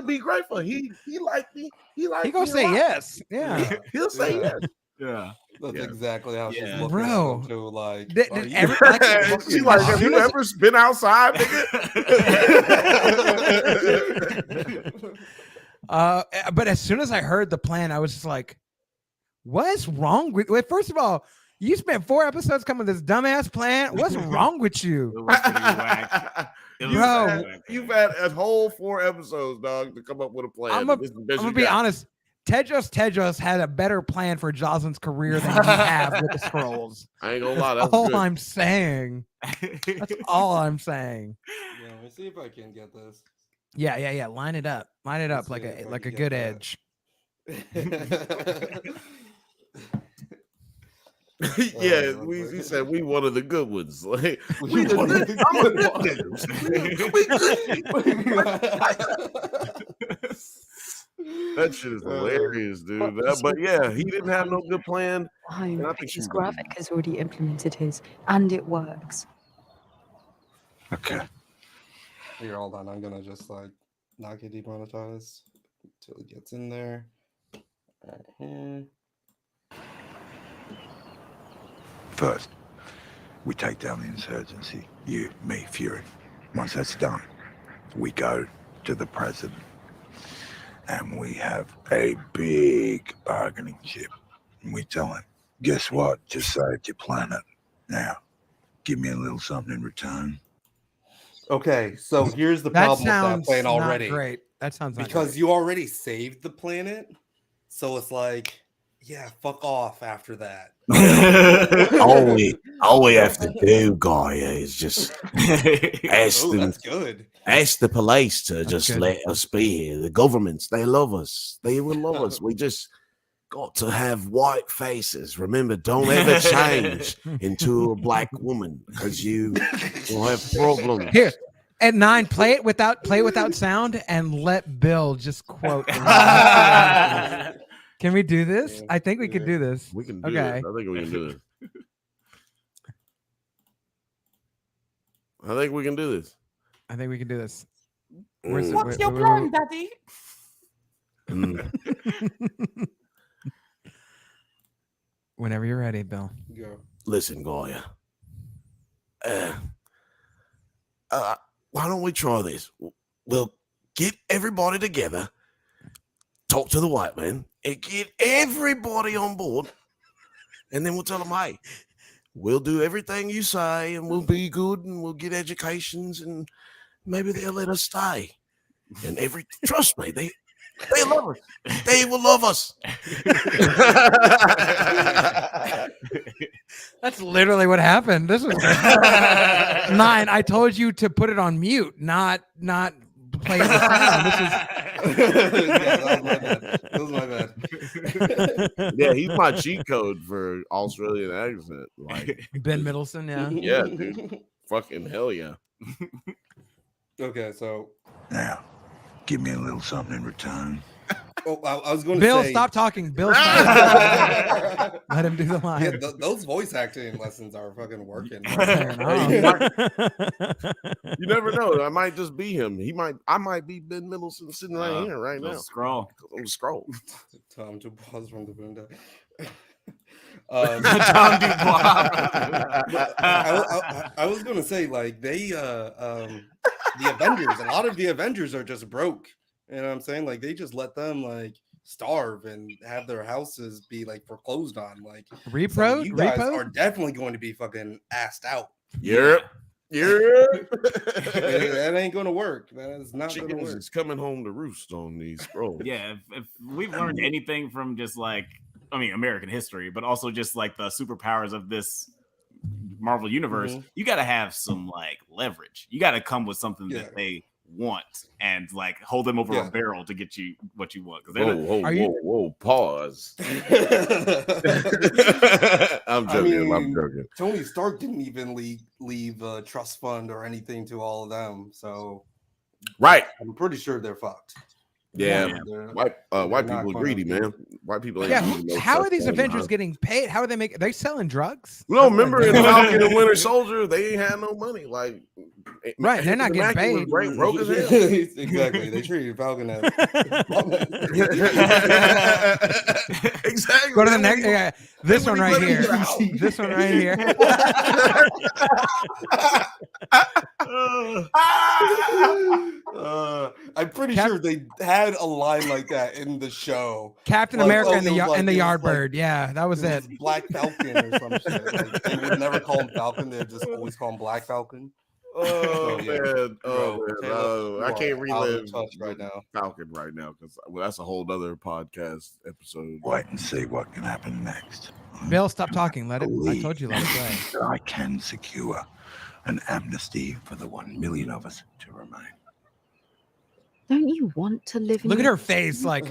[SPEAKER 2] be grateful. He like me. He gonna
[SPEAKER 1] say yes. Yeah.
[SPEAKER 2] He'll say yes.
[SPEAKER 3] Yeah.
[SPEAKER 4] That's exactly how she's looking.
[SPEAKER 1] Bro,
[SPEAKER 4] to like,
[SPEAKER 2] she's like, have you ever been outside, nigga?
[SPEAKER 1] But as soon as I heard the plan, I was just like, what's wrong with you? First of all, you spent 4 episodes coming with this dumbass plan. What's wrong with you?
[SPEAKER 2] You've had a whole 4 episodes, dog, to come up with a plan.
[SPEAKER 1] I'm gonna be honest. Tedros had a better plan for Jocelyn's career than we have with the Skrulls.
[SPEAKER 2] I ain't gonna lie. That's
[SPEAKER 1] all
[SPEAKER 2] good.
[SPEAKER 1] I'm saying. That's all I'm saying.
[SPEAKER 4] Yeah, let me see if I can get this.
[SPEAKER 1] Yeah. Line it up like a good edge.
[SPEAKER 2] Yeah, we said we one of the good ones. Like we
[SPEAKER 4] one of the
[SPEAKER 2] good ones. That shit is hilarious, dude. But yeah, he didn't have no good plan. And I think
[SPEAKER 7] his graphic has already implemented his, and it works.
[SPEAKER 6] Okay.
[SPEAKER 4] Here, hold on. I'm gonna just like not get demonetized until it gets in there. Right here.
[SPEAKER 6] First, we take down the insurgency. You, me, Fury. Once that's done, we go to the president. And we have a big bargaining chip. And we tell him, guess what? Just saved your planet. Now, give me a little something in return.
[SPEAKER 4] Okay, so here's the
[SPEAKER 1] That
[SPEAKER 4] problem with that
[SPEAKER 1] sounds
[SPEAKER 4] plan
[SPEAKER 1] not
[SPEAKER 4] already.
[SPEAKER 1] great. That sounds not
[SPEAKER 4] Because
[SPEAKER 1] great.
[SPEAKER 4] you already saved the planet, so it's like, yeah, fuck off after that.
[SPEAKER 2] all we have to do, Gaia, is just ask
[SPEAKER 4] Oh,
[SPEAKER 2] them,
[SPEAKER 4] that's good.
[SPEAKER 2] ask the police to
[SPEAKER 1] That's
[SPEAKER 2] just
[SPEAKER 1] good.
[SPEAKER 2] let us be here. The governments, they love us. They will love us. We just got to have white faces. Remember, don't ever change into a black woman because you will have problems.
[SPEAKER 1] Here at 9, play it without sound and let Bill just quote. Can we do this?
[SPEAKER 4] Yeah,
[SPEAKER 1] I think we could do this.
[SPEAKER 2] We can do
[SPEAKER 1] Okay.
[SPEAKER 2] it. I think we can do it. I think we can do this.
[SPEAKER 1] I think we can do this.
[SPEAKER 3] What's your plan, Daddy?
[SPEAKER 1] Whenever you're ready, Bill.
[SPEAKER 4] Go.
[SPEAKER 2] Listen, Goya. Why don't we try this? We'll get everybody together, talk to the white man, and get everybody on board, and then we'll tell them, hey, we'll do everything you say, and we'll be good, and we'll get educations, and maybe they'll let us stay. And trust me, they love us. They will love us.
[SPEAKER 1] That's literally what happened. This was 9. I told you to put it on mute, not play it with sound. This is
[SPEAKER 4] That was my bad.
[SPEAKER 2] Yeah, he's my cheat code for Australian accent. Like
[SPEAKER 1] Ben Middleton. Yeah.
[SPEAKER 2] Yeah, dude. Fucking hell yeah.
[SPEAKER 4] Okay, so
[SPEAKER 6] Now, give me a little something in return.
[SPEAKER 4] I was going to
[SPEAKER 1] Bill,
[SPEAKER 4] say,
[SPEAKER 1] stop talking. Bill, stop. Let him do the line.
[SPEAKER 4] Yeah, those voice acting lessons are fucking working.
[SPEAKER 1] Fair enough.
[SPEAKER 2] You never know. I might just be him. I might be Ben Middleton sitting right here right now.
[SPEAKER 3] Skrull.
[SPEAKER 2] I'm Skrull.
[SPEAKER 4] Tom DuBois from the window.
[SPEAKER 3] Tom
[SPEAKER 4] I was gonna say, like, the Avengers, a lot of the Avengers are just broke. You know what I'm saying? Like, they just let them like starve and have their houses be like foreclosed on. Like, so you guys are definitely going to be fucking assed out.
[SPEAKER 2] Yep.
[SPEAKER 4] That ain't gonna work. That is not gonna
[SPEAKER 2] Chickens
[SPEAKER 4] work.
[SPEAKER 2] is coming home to roost on these scrolls.
[SPEAKER 3] Yeah, if we've learned anything from just like, I mean, American history, but also just like the superpowers of this Marvel universe, you got to have some like leverage. You got to come with something that they want and like hold them over a barrel to get you what you want.
[SPEAKER 2] Whoa, pause. I'm joking. I'm joking.
[SPEAKER 4] Tony Stark didn't even leave a trust fund or anything to all of them, so
[SPEAKER 2] right.
[SPEAKER 4] I'm pretty sure they're fucked.
[SPEAKER 2] Yeah, white people are greedy, man. White people.
[SPEAKER 1] How are these Avengers getting paid? How are they making? Are they selling drugs?
[SPEAKER 2] No, remember in Falcon and Winter Soldier, they ain't had no money. Like,
[SPEAKER 1] right, they're not getting paid.
[SPEAKER 2] Broke as hell.
[SPEAKER 4] Exactly, they treated Falcon as
[SPEAKER 2] exactly.
[SPEAKER 1] Go to the next. Yeah, this one right here. This one right here.
[SPEAKER 4] I'm pretty sure they had a line like that in the show.
[SPEAKER 1] Captain
[SPEAKER 4] Like,
[SPEAKER 1] America and the
[SPEAKER 4] it
[SPEAKER 1] Yardbird.
[SPEAKER 4] like,
[SPEAKER 1] yeah, that was it.
[SPEAKER 4] Black Falcon or some shit. Like, they would never call him Falcon. They'd just always call him Black Falcon.
[SPEAKER 2] Oh man! I can't relive
[SPEAKER 4] right now.
[SPEAKER 2] Falcon right now because that's a whole other podcast episode.
[SPEAKER 6] Wait and see what can happen next.
[SPEAKER 1] Bill, stop talking. Let it. I told you, let it play.
[SPEAKER 6] I can secure an amnesty for the 1 million of us to remain.
[SPEAKER 7] Don't you want to live in
[SPEAKER 1] Look at her face, like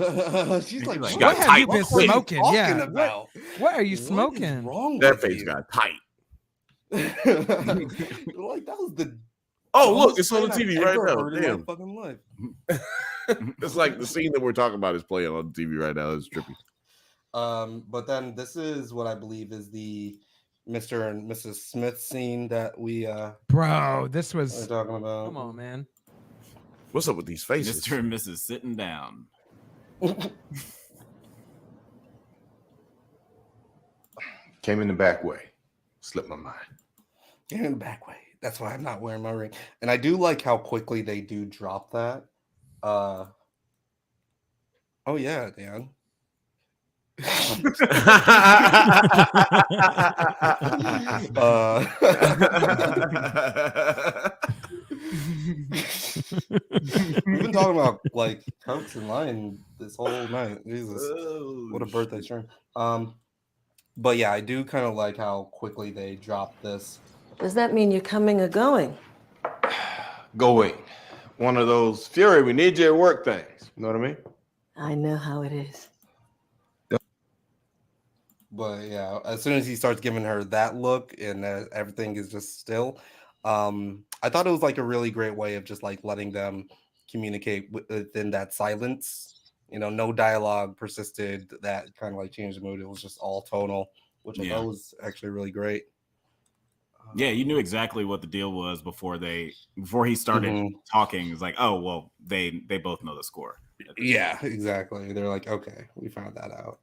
[SPEAKER 4] she's like,
[SPEAKER 1] what have you been smoking? Yeah,
[SPEAKER 4] about?
[SPEAKER 1] What are you smoking?
[SPEAKER 4] Wrong
[SPEAKER 2] that face got tight.
[SPEAKER 4] Like, that was the
[SPEAKER 2] look, it's on the TV right now.
[SPEAKER 4] In my fucking life.
[SPEAKER 2] It's like the scene that we're talking about is playing on TV right now. It's trippy.
[SPEAKER 4] But then this is what I believe is the Mr. and Mrs. Smith scene that we
[SPEAKER 1] bro, this was
[SPEAKER 4] talking about.
[SPEAKER 1] Come on, man.
[SPEAKER 2] What's up with these faces?
[SPEAKER 3] Mr. and Mrs. sitting down.
[SPEAKER 6] Came in the back way. Slipped my mind.
[SPEAKER 4] In the back way. That's why I'm not wearing my ring. And I do like how quickly they do drop that. Oh yeah, Dan. We've been talking about like Cokes and Lion this whole night. Jesus, what a birthday stream. But yeah, I do kind of like how quickly they drop this.
[SPEAKER 8] Does that mean you're coming or going?
[SPEAKER 6] Going. One of those Fury, we need you at work things. You know what I mean?
[SPEAKER 8] I know how it is.
[SPEAKER 4] But yeah, as soon as he starts giving her that look and everything is just still, I thought it was like a really great way of just like letting them communicate within that silence. You know, no dialogue persisted. That kind of like changed the mood. It was just all tonal, which I thought was actually really great.
[SPEAKER 3] Yeah, you knew exactly what the deal was before he started talking. It's like, oh well, they both know the score.
[SPEAKER 4] Yeah, exactly. They're like, okay, we found that out.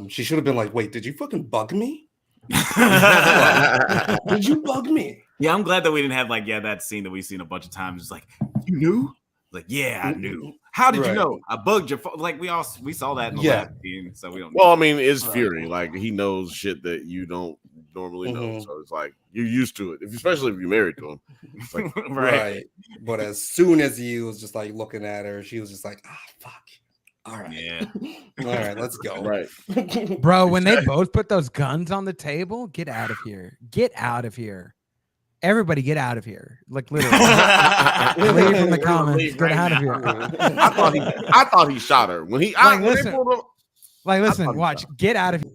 [SPEAKER 4] She should have been like, wait, did you fucking bug me? Did you bug me?
[SPEAKER 3] Yeah, I'm glad that we didn't have like that scene that we've seen a bunch of times. It's like, you knew? Like, yeah, I knew. How did you know? I bugged your phone. Like we saw that in the last scene, so we don't.
[SPEAKER 2] Well, I mean, it's Fury. Like he knows shit that you don't normally know, so it's like you're used to it. Especially if you're married to him. It's like,
[SPEAKER 4] right. But as soon as he was just like looking at her, she was just like, fuck. All right.
[SPEAKER 3] Yeah.
[SPEAKER 4] All right, let's go.
[SPEAKER 2] Right.
[SPEAKER 1] Bro, when they both put those guns on the table, get out of here. Get out of here. Everybody get out of here. Like literally. Leave from the comments. Get out of here.
[SPEAKER 2] I thought he shot her. When he
[SPEAKER 1] listen, watch. Get out of here.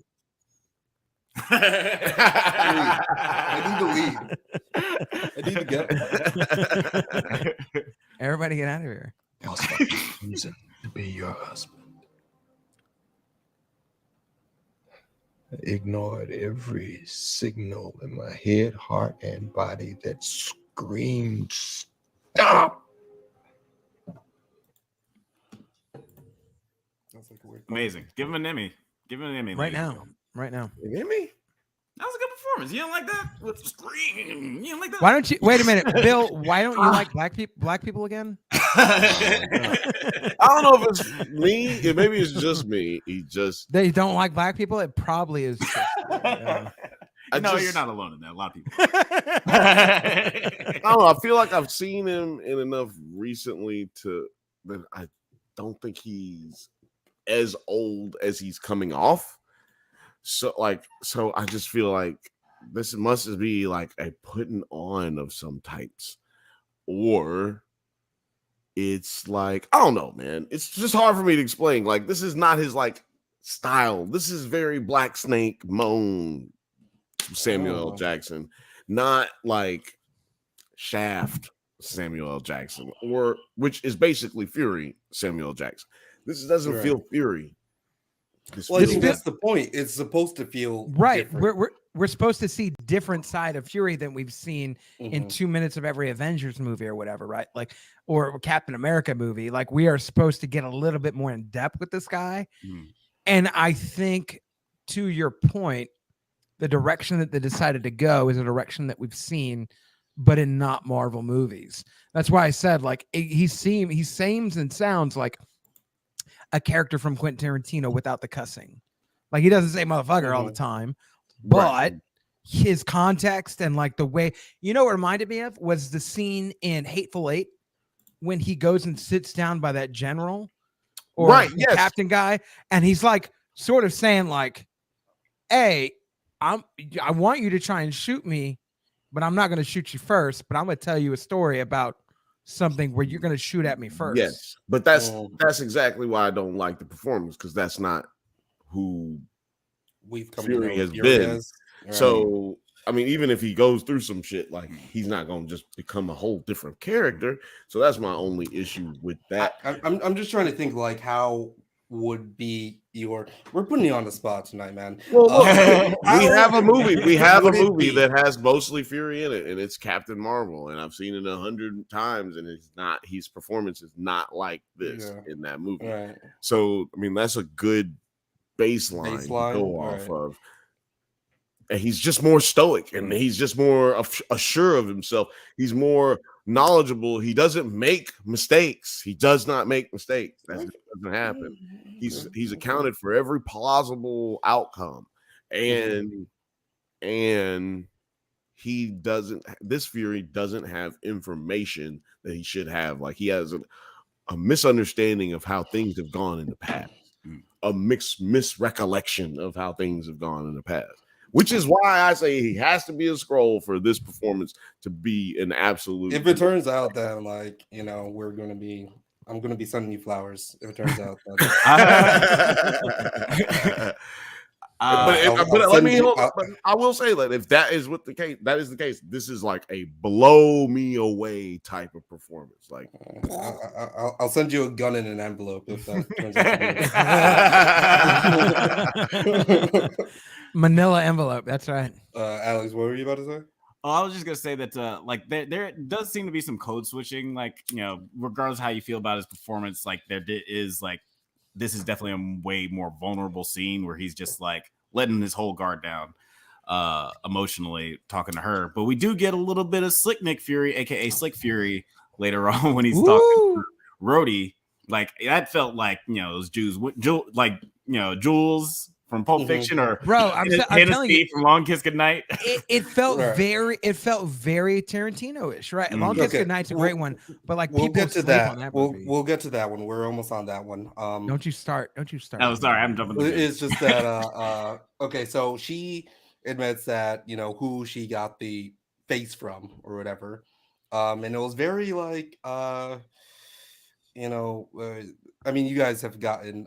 [SPEAKER 4] I need to leave. I need to go.
[SPEAKER 1] Everybody get out of here.
[SPEAKER 6] I'll stop refusing to be your husband. I ignored every signal in my head, heart, and body that screamed, stop!
[SPEAKER 3] Amazing. Give him an Emmy. Give him an Emmy.
[SPEAKER 1] Right now. Right now.
[SPEAKER 2] An Emmy?
[SPEAKER 3] That was a good performance. You don't like that? With scream. You don't like that?
[SPEAKER 1] Why don't you wait a minute, Bill? Why don't you like black people again?
[SPEAKER 2] I don't know if it's me. Maybe it's just me.
[SPEAKER 1] They don't like black people. It probably is.
[SPEAKER 3] You're not alone in that. A lot of people.
[SPEAKER 2] I don't know. I feel like I've seen him in enough recently that I don't think he's as old as he's coming off. So I just feel like this must be like a putting on of some types, or it's like, I don't know, man. It's just hard for me to explain. Like, this is not his like style. This is very Black Snake Moan Samuel L. Jackson, not like Shaft Samuel L. Jackson, or which is basically Fury Samuel L. Jackson. This doesn't feel Fury.
[SPEAKER 4] Well, I think that's the point. It's supposed to feel
[SPEAKER 1] right.
[SPEAKER 4] different.
[SPEAKER 1] We're supposed to see different side of Fury than we've seen in 2 minutes of every Avengers movie or whatever, right? Like, or Captain America movie. Like, we are supposed to get a little bit more in depth with this guy. And I think, to your point, the direction that they decided to go is a direction that we've seen, but in not Marvel movies. That's why I said, like, he seems and sounds like a character from Quentin Tarantino without the cussing. Like, he doesn't say motherfucker all the time, but his context and like the way, what it reminded me of was the scene in Hateful Eight when he goes and sits down by that general or the captain guy, and he's like sort of saying like, hey, I want you to try and shoot me, but I'm not going to shoot you first, but I'm going to tell you a story about something where you're going to shoot at me first.
[SPEAKER 2] Yes, but that's exactly why I don't like the performance, because that's not who Fury has been. So, I mean, even if he goes through some shit, like, he's not going to just become a whole different character. So that's my only issue with that.
[SPEAKER 4] I'm just trying to think, like, how would be we're putting you on the spot tonight, man.
[SPEAKER 2] Well, look, we have a movie. We have a movie that has mostly Fury in it, and it's Captain Marvel, and I've seen it 100 times, and his performance is not like this in that movie. Right. So, I mean, that's a good baseline to go off of. and he's just more stoic, and he's just more assured of himself. He's more knowledgeable. He doesn't make mistakes. He does not make mistakes. That doesn't happen. He's accounted for every plausible outcome, and he doesn't. This Fury doesn't have information that he should have. Like, he has a misunderstanding of how things have gone in the past, a misrecollection of how things have gone in the past. Which is why I say he has to be a Skrull for this performance to be an absolute.
[SPEAKER 4] If it turns out that, like, you know, I'm gonna be sending you flowers. If it turns out that.
[SPEAKER 2] I will say that if that is what the case, this is like a blow me away type of performance. Like,
[SPEAKER 4] I'll send you a gun in an envelope if that turns out.
[SPEAKER 1] Manila envelope. That's right.
[SPEAKER 4] Alex, what were you about to say?
[SPEAKER 3] Oh, I was just gonna say that, like, there does seem to be some code switching. Like, you know, regardless of how you feel about his performance, like, there is, like, this is definitely a way more vulnerable scene where he's just like letting his whole guard down, emotionally talking to her. But we do get a little bit of Slick Nick Fury, aka Slick Fury, later on when he's talking to Rhodey. Like, that felt like, you know, those Jules from Pulp Fiction, or
[SPEAKER 1] bro, I'm telling you,
[SPEAKER 3] from Long Kiss Goodnight.
[SPEAKER 1] It felt very Tarantino-ish, right? Long Kiss Goodnight's a great one, but like,
[SPEAKER 4] we'll get to that.
[SPEAKER 1] that
[SPEAKER 4] we'll get to that one. We're almost on that one.
[SPEAKER 1] Don't you start.
[SPEAKER 3] Oh, sorry, I'm jumping.
[SPEAKER 4] It's just that okay, so she admits that, you know, who she got the face from or whatever. And it was very like you know, I mean, you guys have gotten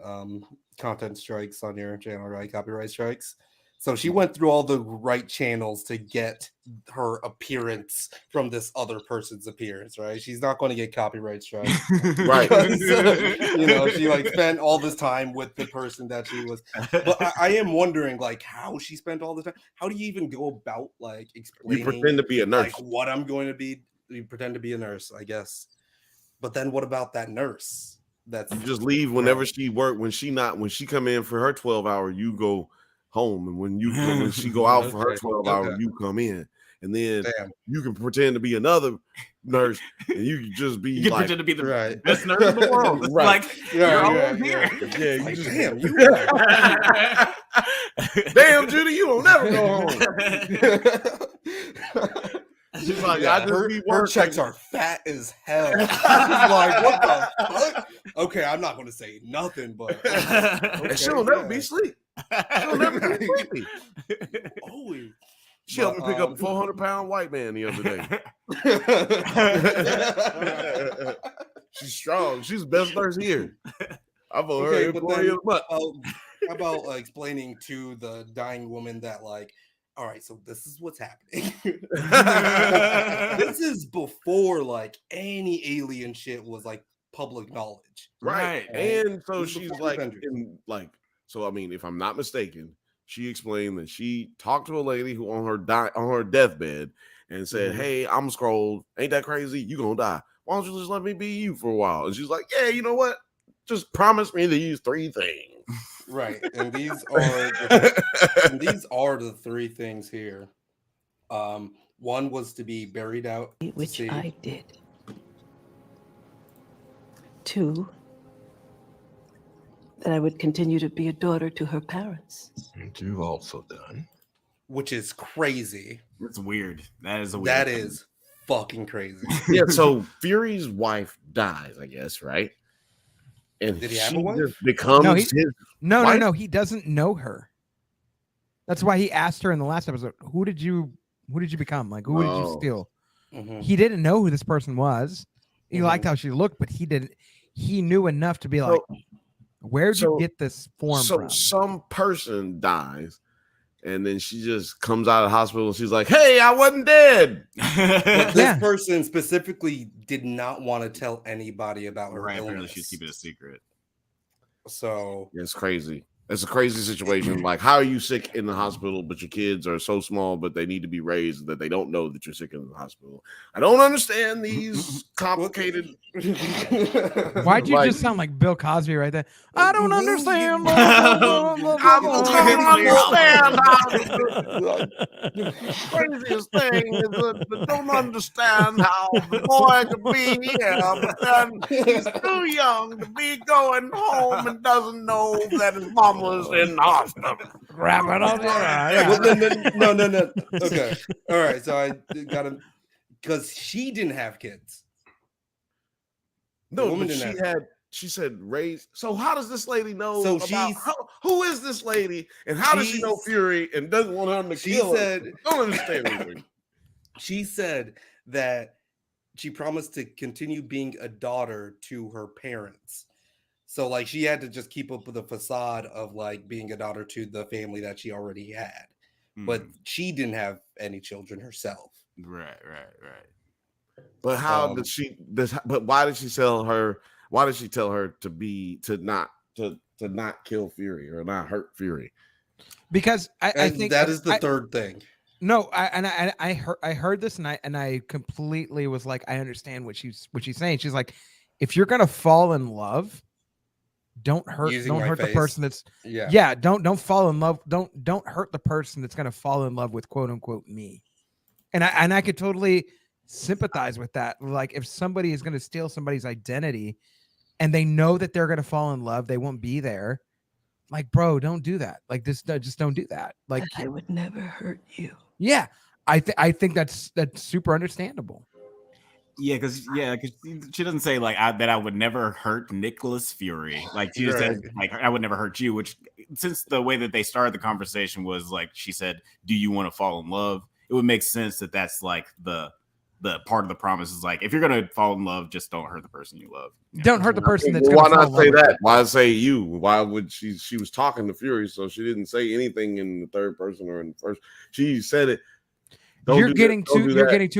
[SPEAKER 4] content strikes on your channel, right? Copyright strikes. So she went through all the right channels to get her appearance from this other person's appearance, right? She's not going to get copyright strikes,
[SPEAKER 2] right?
[SPEAKER 4] Because, you know, she like spent all this time with the person that she was. But I am wondering, like, how she spent all the time. How do you even go about like explaining?
[SPEAKER 2] You pretend to be a nurse.
[SPEAKER 4] Like, what I'm going to be. You pretend to be a nurse, I guess. But then what about that nurse? That's
[SPEAKER 2] you just leave whenever she work. When she come in for her 12-hour, you go home, and when she go out for her 12-hour, you come in, and then you can pretend to be another nurse, and you can just be like,
[SPEAKER 3] pretend to be the best nurse in the world. It's like, you're all here.
[SPEAKER 2] Yeah, you
[SPEAKER 4] like,
[SPEAKER 2] just
[SPEAKER 4] damn,
[SPEAKER 2] Judy, you will never go home. She's like,
[SPEAKER 4] her checks are fat as hell. Like, what the fuck? Okay, I'm not going to say nothing, but
[SPEAKER 2] and she'll never be asleep. She'll never be sleepy.
[SPEAKER 4] Holy.
[SPEAKER 2] She helped me pick up a 400-pound white man the other day. She's strong. She's the best nurse here. I vote her employee of the month.
[SPEAKER 4] How about explaining to the dying woman that, like, all right, so this is what's happening. This is before like any alien shit was like public knowledge,
[SPEAKER 2] right? And so she's like, so I mean, if I'm not mistaken, she explained that she talked to a lady who on her deathbed and said, "Hey, I'm Skrull. Ain't that crazy? You gonna die? Why don't you just let me be you for a while?" And she's like, "Yeah, you know what? Just promise me to use 3 things."
[SPEAKER 4] Right, and these are the 3 things here. One was to be buried out,
[SPEAKER 8] which I did. 2, that I would continue to be a daughter to her parents.
[SPEAKER 6] And you've also done.
[SPEAKER 4] Which is crazy.
[SPEAKER 3] It's weird. That is
[SPEAKER 4] That is fucking crazy.
[SPEAKER 2] Yeah, so Fury's wife dies, I guess, right? And
[SPEAKER 4] did he have a wife?
[SPEAKER 2] Becomes his wife?
[SPEAKER 1] No. He doesn't know her. That's why he asked her in the last episode, "Who did you become? Like, who did you steal?" He didn't know who this person was. He liked how she looked, but he didn't. He knew enough to be like, "Where'd you get this form from?"
[SPEAKER 2] Some person dies, and then she just comes out of the hospital and she's like, "Hey, I wasn't dead."
[SPEAKER 4] But this person specifically did not want to tell anybody about her illness.
[SPEAKER 3] She's keeping it a secret.
[SPEAKER 4] So
[SPEAKER 2] it's crazy. It's a crazy situation. Like, how are you sick in the hospital, but your kids are so small, but they need to be raised that they don't know that you're sick in the hospital? I don't understand these complicated.
[SPEAKER 1] Why'd you
[SPEAKER 2] like,
[SPEAKER 1] just sound like Bill Cosby right there? I don't understand.
[SPEAKER 2] Craziest thing is that I don't understand how the boy could be here, but then he's too young to be going home and doesn't know that his mama's in the hospital.
[SPEAKER 1] Wrap it up.
[SPEAKER 4] Well, no. Okay. All right. So I got him because she didn't have kids.
[SPEAKER 2] No, but she said raise. So how does this lady know?
[SPEAKER 4] So
[SPEAKER 2] who is this lady, and how does she know Fury and doesn't want him to kill her? I don't understand anything.
[SPEAKER 4] She said that she promised to continue being a daughter to her parents. So like she had to just keep up with the facade of like being a daughter to the family that she already had. But she didn't have any children herself.
[SPEAKER 3] Right.
[SPEAKER 2] But how did she? But why did she tell her? Why did she tell her to not kill Fury or not hurt Fury?
[SPEAKER 1] Because I think
[SPEAKER 4] that is the third thing.
[SPEAKER 1] No, I heard this and I completely was like, I understand what she's saying. She's like, if you're gonna fall in love, don't hurt the person that's don't fall in love. Don't hurt the person that's gonna fall in love with quote unquote me. And I could totally sympathize with that. Like if somebody is gonna steal somebody's identity and they know that they're gonna fall in love, they won't be there. Like, bro, don't do that. Like this, just don't do that. Like
[SPEAKER 8] I would never hurt you.
[SPEAKER 1] Yeah, I think that's super understandable.
[SPEAKER 3] Yeah, because she doesn't say like that I would never hurt Nicholas Fury. Like she just said like I would never hurt you. Which since the way that they started the conversation was like she said, "Do you want to fall in love?" It would make sense that that's like the part of the promise is like if you're gonna fall in love, just don't hurt the person you love.
[SPEAKER 1] Don't hurt the person that's
[SPEAKER 2] why
[SPEAKER 1] gonna
[SPEAKER 2] not say that? Why say you? Why would she was talking to Fury, so she didn't say anything in the third person or in the first. She said it.
[SPEAKER 1] You're getting too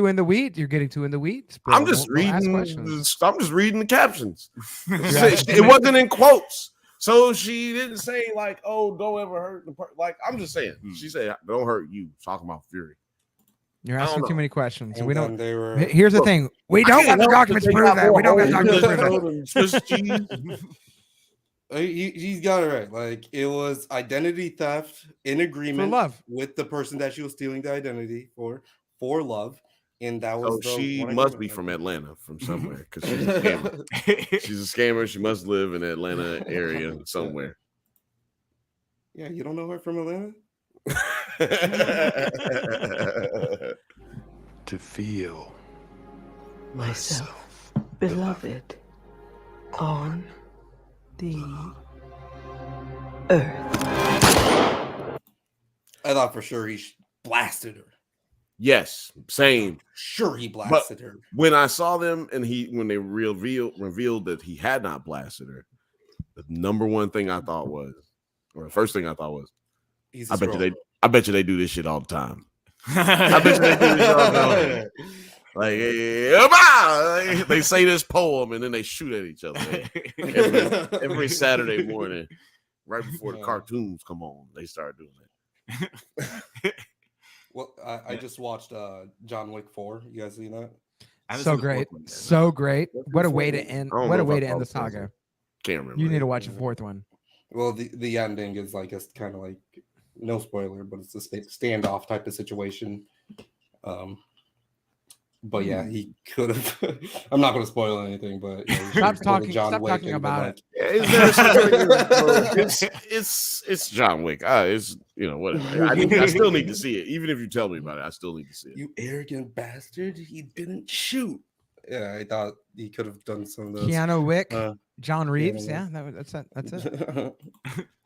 [SPEAKER 1] in the weeds. You're getting too in the weeds. Bro.
[SPEAKER 2] I'm just reading the captions. It wasn't in quotes. So she didn't say like, "Oh, don't ever hurt the person." Like I'm just saying, she said, "Don't hurt you." Talking about Fury.
[SPEAKER 1] You're asking too many questions.
[SPEAKER 4] And
[SPEAKER 1] we don't.
[SPEAKER 4] were,
[SPEAKER 1] here's the thing: we don't got the documents to prove that. We don't got documents to prove that.
[SPEAKER 4] He's got it right. Like it was identity theft in agreement
[SPEAKER 1] for love
[SPEAKER 4] with the person that she was stealing the identity for love, and that was.
[SPEAKER 2] So she must be from Atlanta, from somewhere, because she's a scammer. She's a scammer. She must live in the Atlanta area somewhere.
[SPEAKER 4] Yeah, you don't know her from Atlanta.
[SPEAKER 6] To feel
[SPEAKER 8] myself beloved on the earth.
[SPEAKER 4] I thought for sure he blasted her.
[SPEAKER 2] Yes, same.
[SPEAKER 4] Sure, he blasted her.
[SPEAKER 2] When I saw them and when they revealed that he had not blasted her, the number one thing I thought was, or the first thing I thought was, I bet you they do this shit all the time. I bet you they do this all the time. Like, they say this poem and then they shoot at each other every Saturday morning, right before the cartoons come on. They start doing it.
[SPEAKER 4] Well, I just watched John Wick 4. You guys seen that?
[SPEAKER 1] So great, so great. What a way to end! What a way to end the saga.
[SPEAKER 2] Can't remember.
[SPEAKER 1] You need to watch the fourth one.
[SPEAKER 4] Well, the ending is like it's kind of like no spoiler, but it's a standoff type of situation. But yeah, he could have. I'm not going to spoil anything, but yeah,
[SPEAKER 1] stop talking about it.
[SPEAKER 2] It's John Wick. It's whatever. I still need to see it, even if you tell me about it. I still need to see it.
[SPEAKER 4] You arrogant bastard! He didn't shoot. Yeah, I thought he could have done some of those.
[SPEAKER 1] Keanu Wick, John Reeves. Yeah, that's it.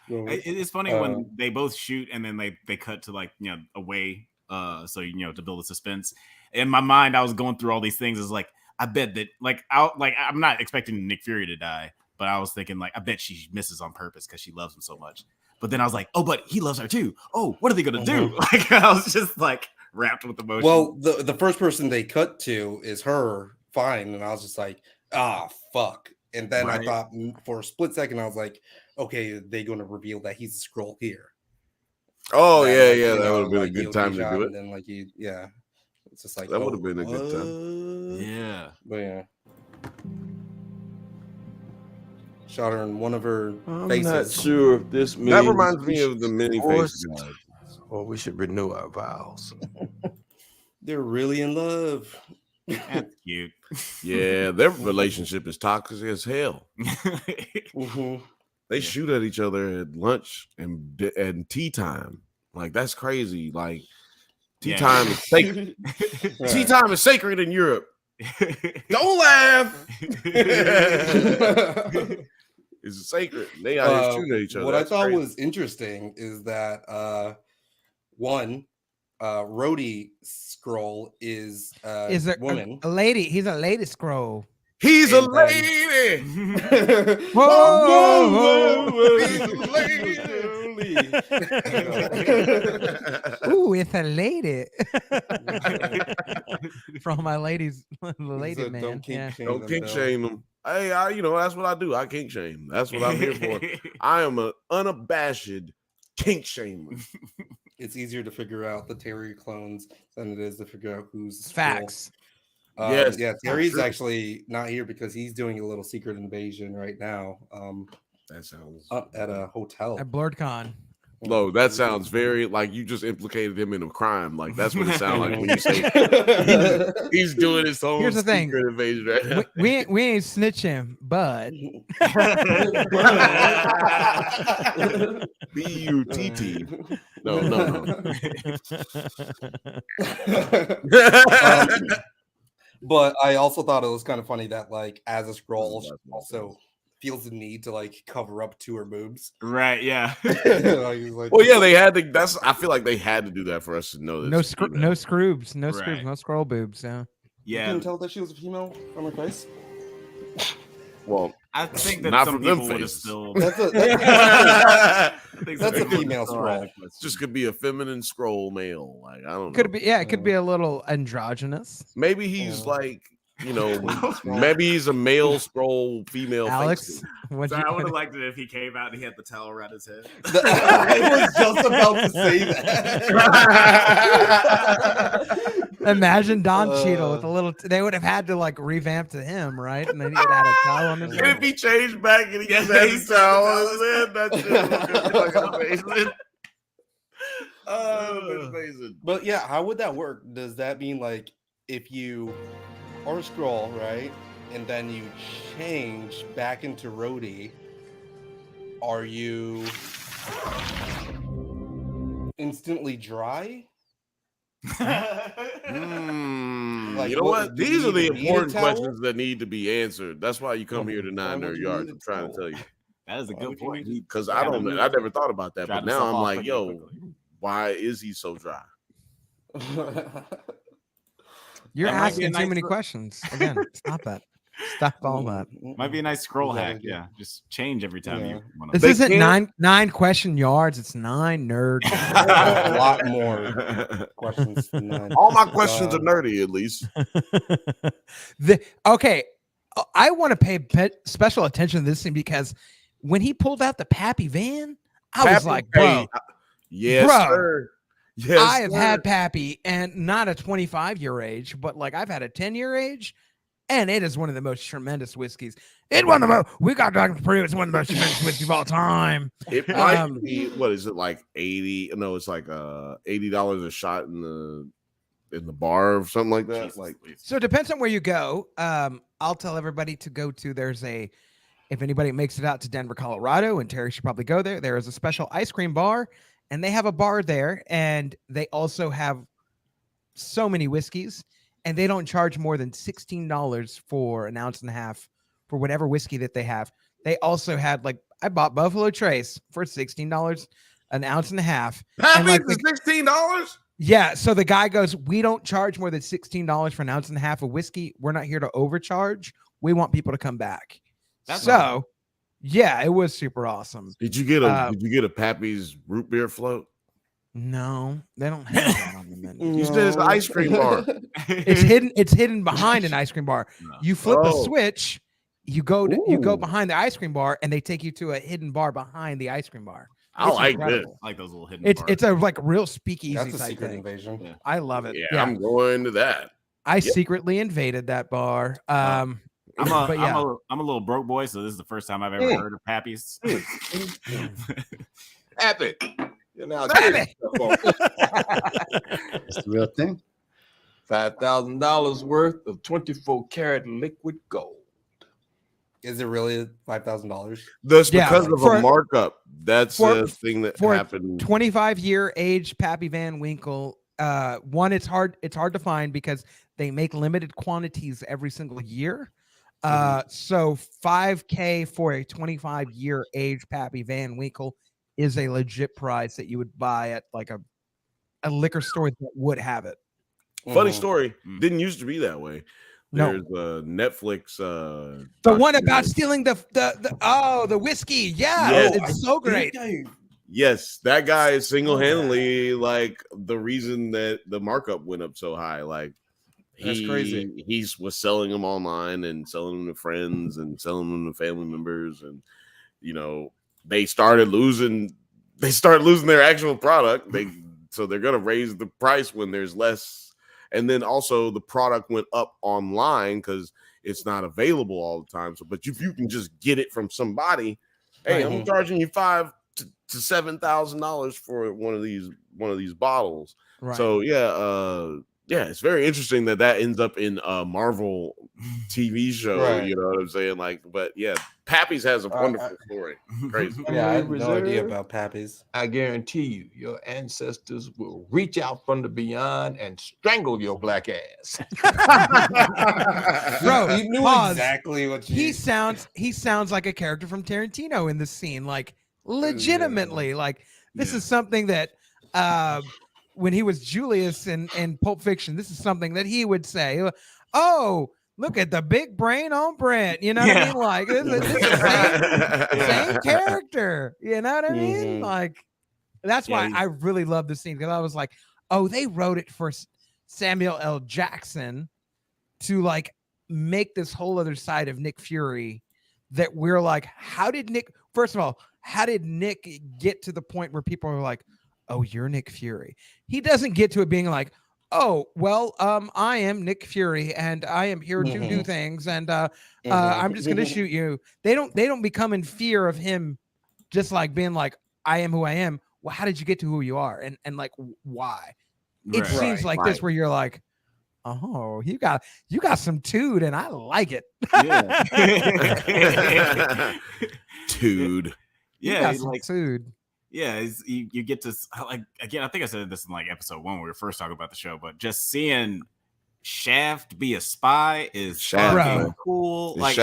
[SPEAKER 3] It's funny when they both shoot and then they cut to like away, so to build a suspense. In my mind, I was going through all these things. It's like I bet that I'm not expecting Nick Fury to die, but I was thinking like I bet she misses on purpose because she loves him so much. But then I was like, oh, but he loves her too. Oh, what are they gonna do? Like I was just like wrapped with emotion.
[SPEAKER 4] Well, the first person they cut to is her, fine, and I was just like, fuck. And then I
[SPEAKER 3] Right.
[SPEAKER 4] thought for a split second, I was like, okay, they're going to reveal that he's a Skrull here.
[SPEAKER 2] Oh
[SPEAKER 4] That,
[SPEAKER 2] yeah,
[SPEAKER 4] like,
[SPEAKER 2] yeah,
[SPEAKER 4] you
[SPEAKER 2] that
[SPEAKER 4] know,
[SPEAKER 2] would have been a
[SPEAKER 4] like,
[SPEAKER 2] good
[SPEAKER 4] he'll
[SPEAKER 2] time to
[SPEAKER 4] job,
[SPEAKER 2] do it.
[SPEAKER 4] and then like yeah, it's just like
[SPEAKER 2] That would have been a good time.
[SPEAKER 3] Yeah.
[SPEAKER 4] But yeah, shot her in one of her
[SPEAKER 9] I'm
[SPEAKER 4] faces.
[SPEAKER 9] not sure if this means
[SPEAKER 2] That reminds
[SPEAKER 9] we
[SPEAKER 2] me of the
[SPEAKER 9] should
[SPEAKER 2] mini
[SPEAKER 9] divorce
[SPEAKER 2] face guys.
[SPEAKER 9] or we should renew our vows.
[SPEAKER 4] They're really in love.
[SPEAKER 3] That's cute.
[SPEAKER 2] Yeah, their relationship is toxic as hell.
[SPEAKER 4] Mhm.
[SPEAKER 2] They shoot at each other at lunch and tea time. Like that's crazy. Like tea
[SPEAKER 3] Yeah.
[SPEAKER 2] time is sacred. Tea time is sacred in Europe. Don't laugh. It's sacred. They out here shooting at each other.
[SPEAKER 4] What
[SPEAKER 2] That's
[SPEAKER 4] I thought
[SPEAKER 2] crazy.
[SPEAKER 4] was interesting is that one, Rhodey Skrull is a
[SPEAKER 1] Is
[SPEAKER 4] woman.
[SPEAKER 1] a lady? He's a lady scroll.
[SPEAKER 2] He's a
[SPEAKER 4] And then-
[SPEAKER 2] lady.
[SPEAKER 1] Whoa,
[SPEAKER 2] He's a lady.
[SPEAKER 1] Ooh, it's a lady. From my ladies, the lady
[SPEAKER 4] So
[SPEAKER 1] man.
[SPEAKER 4] don't kink
[SPEAKER 1] Yeah.
[SPEAKER 4] shame
[SPEAKER 2] Don't
[SPEAKER 4] them,
[SPEAKER 2] kink
[SPEAKER 4] Bill.
[SPEAKER 2] shame them. Hey, that's what I do. I kink shame. That's what I'm here for. I am an unabashed kink shamer.
[SPEAKER 4] It's easier to figure out the Terry clones than it is to figure out who's the Skrull.
[SPEAKER 1] Facts.
[SPEAKER 2] Yes,
[SPEAKER 4] Yeah, Terry's
[SPEAKER 2] true.
[SPEAKER 4] actually not here because he's doing a little secret invasion right now.
[SPEAKER 2] That sounds
[SPEAKER 4] At a hotel.
[SPEAKER 1] At BlurredCon.
[SPEAKER 2] low. That sounds very like you just implicated him in a crime. Like that's what it sounds like when you say he's doing his own
[SPEAKER 1] Here's the thing.
[SPEAKER 2] secret invasion right now.
[SPEAKER 1] We ain't snitch him, but
[SPEAKER 2] B-U-T-T. No.
[SPEAKER 4] But I also thought it was kind of funny that, like, as a Skrull, she also feels the need to like cover up to her boobs.
[SPEAKER 3] Right, yeah.
[SPEAKER 4] Like, he's like,
[SPEAKER 2] Well, yeah, they had to. I feel like they had to do that for us to know that.
[SPEAKER 1] no
[SPEAKER 2] it's female.
[SPEAKER 1] no scroobs, no scroobs,
[SPEAKER 3] Right.
[SPEAKER 1] no scroll boobs. Yeah.
[SPEAKER 4] You
[SPEAKER 3] Yeah.
[SPEAKER 4] couldn't tell that she was a female from her face.
[SPEAKER 2] Well,
[SPEAKER 3] I think that
[SPEAKER 2] not
[SPEAKER 3] some
[SPEAKER 2] from them
[SPEAKER 3] people would have
[SPEAKER 2] faces.
[SPEAKER 3] still.
[SPEAKER 4] That's a
[SPEAKER 2] That's
[SPEAKER 4] female Skrull.
[SPEAKER 2] Just could be a feminine scroll male. Like I don't know.
[SPEAKER 1] Could be, yeah, it could be a little androgynous.
[SPEAKER 2] Maybe he's like, maybe he's a male scroll, female
[SPEAKER 1] Alex,
[SPEAKER 2] face.
[SPEAKER 1] what'd
[SPEAKER 3] So
[SPEAKER 1] you-
[SPEAKER 3] I would have liked it if he came out and he had the towel around his head.
[SPEAKER 4] I was just about to say that.
[SPEAKER 1] Imagine Don Cheadle with a little. They would have had to like revamp to him, right? And then he would have had a towel on his
[SPEAKER 2] And
[SPEAKER 1] head.
[SPEAKER 2] if he changed back and he just had his towel on his head, that shit was gonna be amazing. Oh, amazing.
[SPEAKER 4] But yeah, how would that work? Does that mean like if you are a Skrull, right, and then you change back into Rhodey, are you instantly dry? Like,
[SPEAKER 2] You know
[SPEAKER 4] what-
[SPEAKER 2] what?
[SPEAKER 4] do you
[SPEAKER 2] These are the
[SPEAKER 4] even need a
[SPEAKER 2] important
[SPEAKER 4] towel?
[SPEAKER 2] questions that need to be answered. That's why you come here to
[SPEAKER 4] Why
[SPEAKER 2] Nine
[SPEAKER 4] would
[SPEAKER 2] Nerd
[SPEAKER 4] you
[SPEAKER 2] Yards.
[SPEAKER 4] need a
[SPEAKER 2] I'm trying to
[SPEAKER 4] towel?
[SPEAKER 2] tell you.
[SPEAKER 3] That is a good point.
[SPEAKER 2] Because I never thought about that.
[SPEAKER 3] Dried
[SPEAKER 2] But now
[SPEAKER 3] himself
[SPEAKER 2] I'm
[SPEAKER 3] off
[SPEAKER 2] like,
[SPEAKER 3] pretty
[SPEAKER 2] yo,
[SPEAKER 3] quickly.
[SPEAKER 2] why is he so dry?
[SPEAKER 1] You're
[SPEAKER 3] That might be a
[SPEAKER 1] asking
[SPEAKER 3] nice
[SPEAKER 1] too many
[SPEAKER 3] look.
[SPEAKER 1] questions. Again, stop that. Stop all that.
[SPEAKER 3] Might be a nice scroll hack.
[SPEAKER 4] Yeah.
[SPEAKER 3] Yeah, just change every time
[SPEAKER 4] Yeah.
[SPEAKER 3] you want
[SPEAKER 1] This
[SPEAKER 3] to.
[SPEAKER 1] isn't
[SPEAKER 2] can't-
[SPEAKER 1] nine question yards. It's 9 nerd.
[SPEAKER 4] A lot more questions than that.
[SPEAKER 2] All my questions are nerdy, at least.
[SPEAKER 1] Okay, I want to pay special attention to this thing because when he pulled out the Pappy van, I was
[SPEAKER 2] Pappy
[SPEAKER 1] like,
[SPEAKER 2] Bay.
[SPEAKER 1] bro,
[SPEAKER 2] Yes,
[SPEAKER 1] Bro,
[SPEAKER 2] sir. Yes,
[SPEAKER 1] I have
[SPEAKER 2] sir.
[SPEAKER 1] had Pappy, and not a 25-year age, but like I've had a 10-year age, and it is one of the most tremendous whiskeys. It's one of the most. We got Dr. Captain. It's one of the most tremendous whiskeys of all time.
[SPEAKER 2] It might
[SPEAKER 1] Um,
[SPEAKER 2] be, what is it, like 80? No, it's like $80 a shot in the bar or something like that.
[SPEAKER 3] Jesus,
[SPEAKER 2] Like,
[SPEAKER 3] please.
[SPEAKER 1] So it depends on where you go. I'll tell everybody to go to. If anybody makes it out to Denver, Colorado, and Terry should probably go there. There is a special ice cream bar, and they have a bar there, and they also have so many whiskeys, and they don't charge more than $16 for an ounce and a half for whatever whiskey that they have. They also had I bought Buffalo Trace for $16 an ounce and a half. And, like,
[SPEAKER 2] Pappy for $16?
[SPEAKER 1] Yeah, so the guy goes, we don't charge more than $16 for an ounce and a half of whiskey. We're not here to overcharge. We want people to come back.
[SPEAKER 3] That's
[SPEAKER 1] So, yeah, it was super awesome.
[SPEAKER 2] Did you get a Pappy's root beer float?
[SPEAKER 1] No, they don't have that on the menu.
[SPEAKER 2] You said it's an ice cream bar.
[SPEAKER 1] It's hidden behind an ice cream bar.
[SPEAKER 3] No.
[SPEAKER 1] You flip a
[SPEAKER 2] Oh.
[SPEAKER 1] switch you go behind the ice cream bar, and they take you to a hidden bar behind the ice cream bar.
[SPEAKER 2] I
[SPEAKER 1] It's
[SPEAKER 2] like
[SPEAKER 1] incredible.
[SPEAKER 2] this.
[SPEAKER 3] I like those little hidden
[SPEAKER 1] It's
[SPEAKER 3] bars.
[SPEAKER 1] it's a like real speakeasy
[SPEAKER 4] That's a
[SPEAKER 1] type
[SPEAKER 4] secret
[SPEAKER 1] thing.
[SPEAKER 4] invasion.
[SPEAKER 3] Yeah.
[SPEAKER 1] I love it.
[SPEAKER 2] Yeah,
[SPEAKER 1] Yeah,
[SPEAKER 2] I'm going to that.
[SPEAKER 1] I secretly invaded that bar.
[SPEAKER 3] I'm
[SPEAKER 1] but yeah.
[SPEAKER 3] a little broke boy, so this is the first time I've ever heard of Pappy's.
[SPEAKER 9] Happy. You're now
[SPEAKER 1] Happy.
[SPEAKER 10] It's the real thing.
[SPEAKER 9] $5,000 worth of 24-karat liquid gold.
[SPEAKER 4] Is it really $5,000?
[SPEAKER 2] That's
[SPEAKER 1] Yeah,
[SPEAKER 2] because of
[SPEAKER 1] for-
[SPEAKER 2] a markup. That's
[SPEAKER 1] for-
[SPEAKER 2] a thing that
[SPEAKER 1] for
[SPEAKER 2] happened.
[SPEAKER 1] 25-year age Pappy Van Winkle. One, it's hard to find because they make limited quantities every single year. So $5,000 for a 25-year age Pappy Van Winkle is a legit price that you would buy at like a liquor store that would have it.
[SPEAKER 2] Funny story. Didn't used to be that way.
[SPEAKER 1] No.
[SPEAKER 2] There's a Netflix.
[SPEAKER 1] The one about stealing the whiskey. Yeah,
[SPEAKER 2] Yes.
[SPEAKER 1] it's so great.
[SPEAKER 2] Yes, that guy is single-handedly like the reason that the markup went up so high. Like
[SPEAKER 4] That's crazy.
[SPEAKER 2] He was selling them online and selling them to friends and selling them to family members, and they started losing their actual product. So they're gonna raise the price when there's less. And then also the product went up online because it's not available all the time. So, but if you can just get it from somebody, hey, I'm charging you $5,000 to $7,000 for one of these bottles.
[SPEAKER 1] Right.
[SPEAKER 2] So yeah, it's very interesting that ends up in a Marvel TV show.
[SPEAKER 4] Right.
[SPEAKER 2] You know what I'm saying? Like, but yeah, Pappy's has a wonderful story. Crazy.
[SPEAKER 4] Yeah, I had no
[SPEAKER 9] Reserve.
[SPEAKER 4] idea about Pappy's.
[SPEAKER 9] I guarantee you, your ancestors will reach out from the beyond and strangle your black ass.
[SPEAKER 1] Bro,
[SPEAKER 4] You knew
[SPEAKER 1] pause.
[SPEAKER 4] exactly what you.
[SPEAKER 1] He sounds like a character from Tarantino in the scene, like legitimately. Like this is something that when he was Julius in Pulp Fiction, this is something that he would say. Oh, look at the big brain on Brent. You know what I mean? Like this is the same character. You know what I mean? Like that's why I really love the scene, because I was like, oh, they wrote it for Samuel L. Jackson to like make this whole other side of Nick Fury that we're like, how did Nick get to the point where people are like, oh, you're Nick Fury? He doesn't get to it being like, oh, well, I am Nick Fury and I am here to do things, and I'm just gonna shoot you. They don't become in fear of him, just like being like, I am who I am. Well, how did you get to who you are, and like why? It seems like this where you're like, oh, you got some tood, and I like it.
[SPEAKER 2] Tood.
[SPEAKER 3] Yeah,
[SPEAKER 1] like tood.
[SPEAKER 3] Yeah, you get to, like, again, I think I said this in like episode 1 when we were first talking about the show, but just seeing Shaft be a spy is fucking cool. Like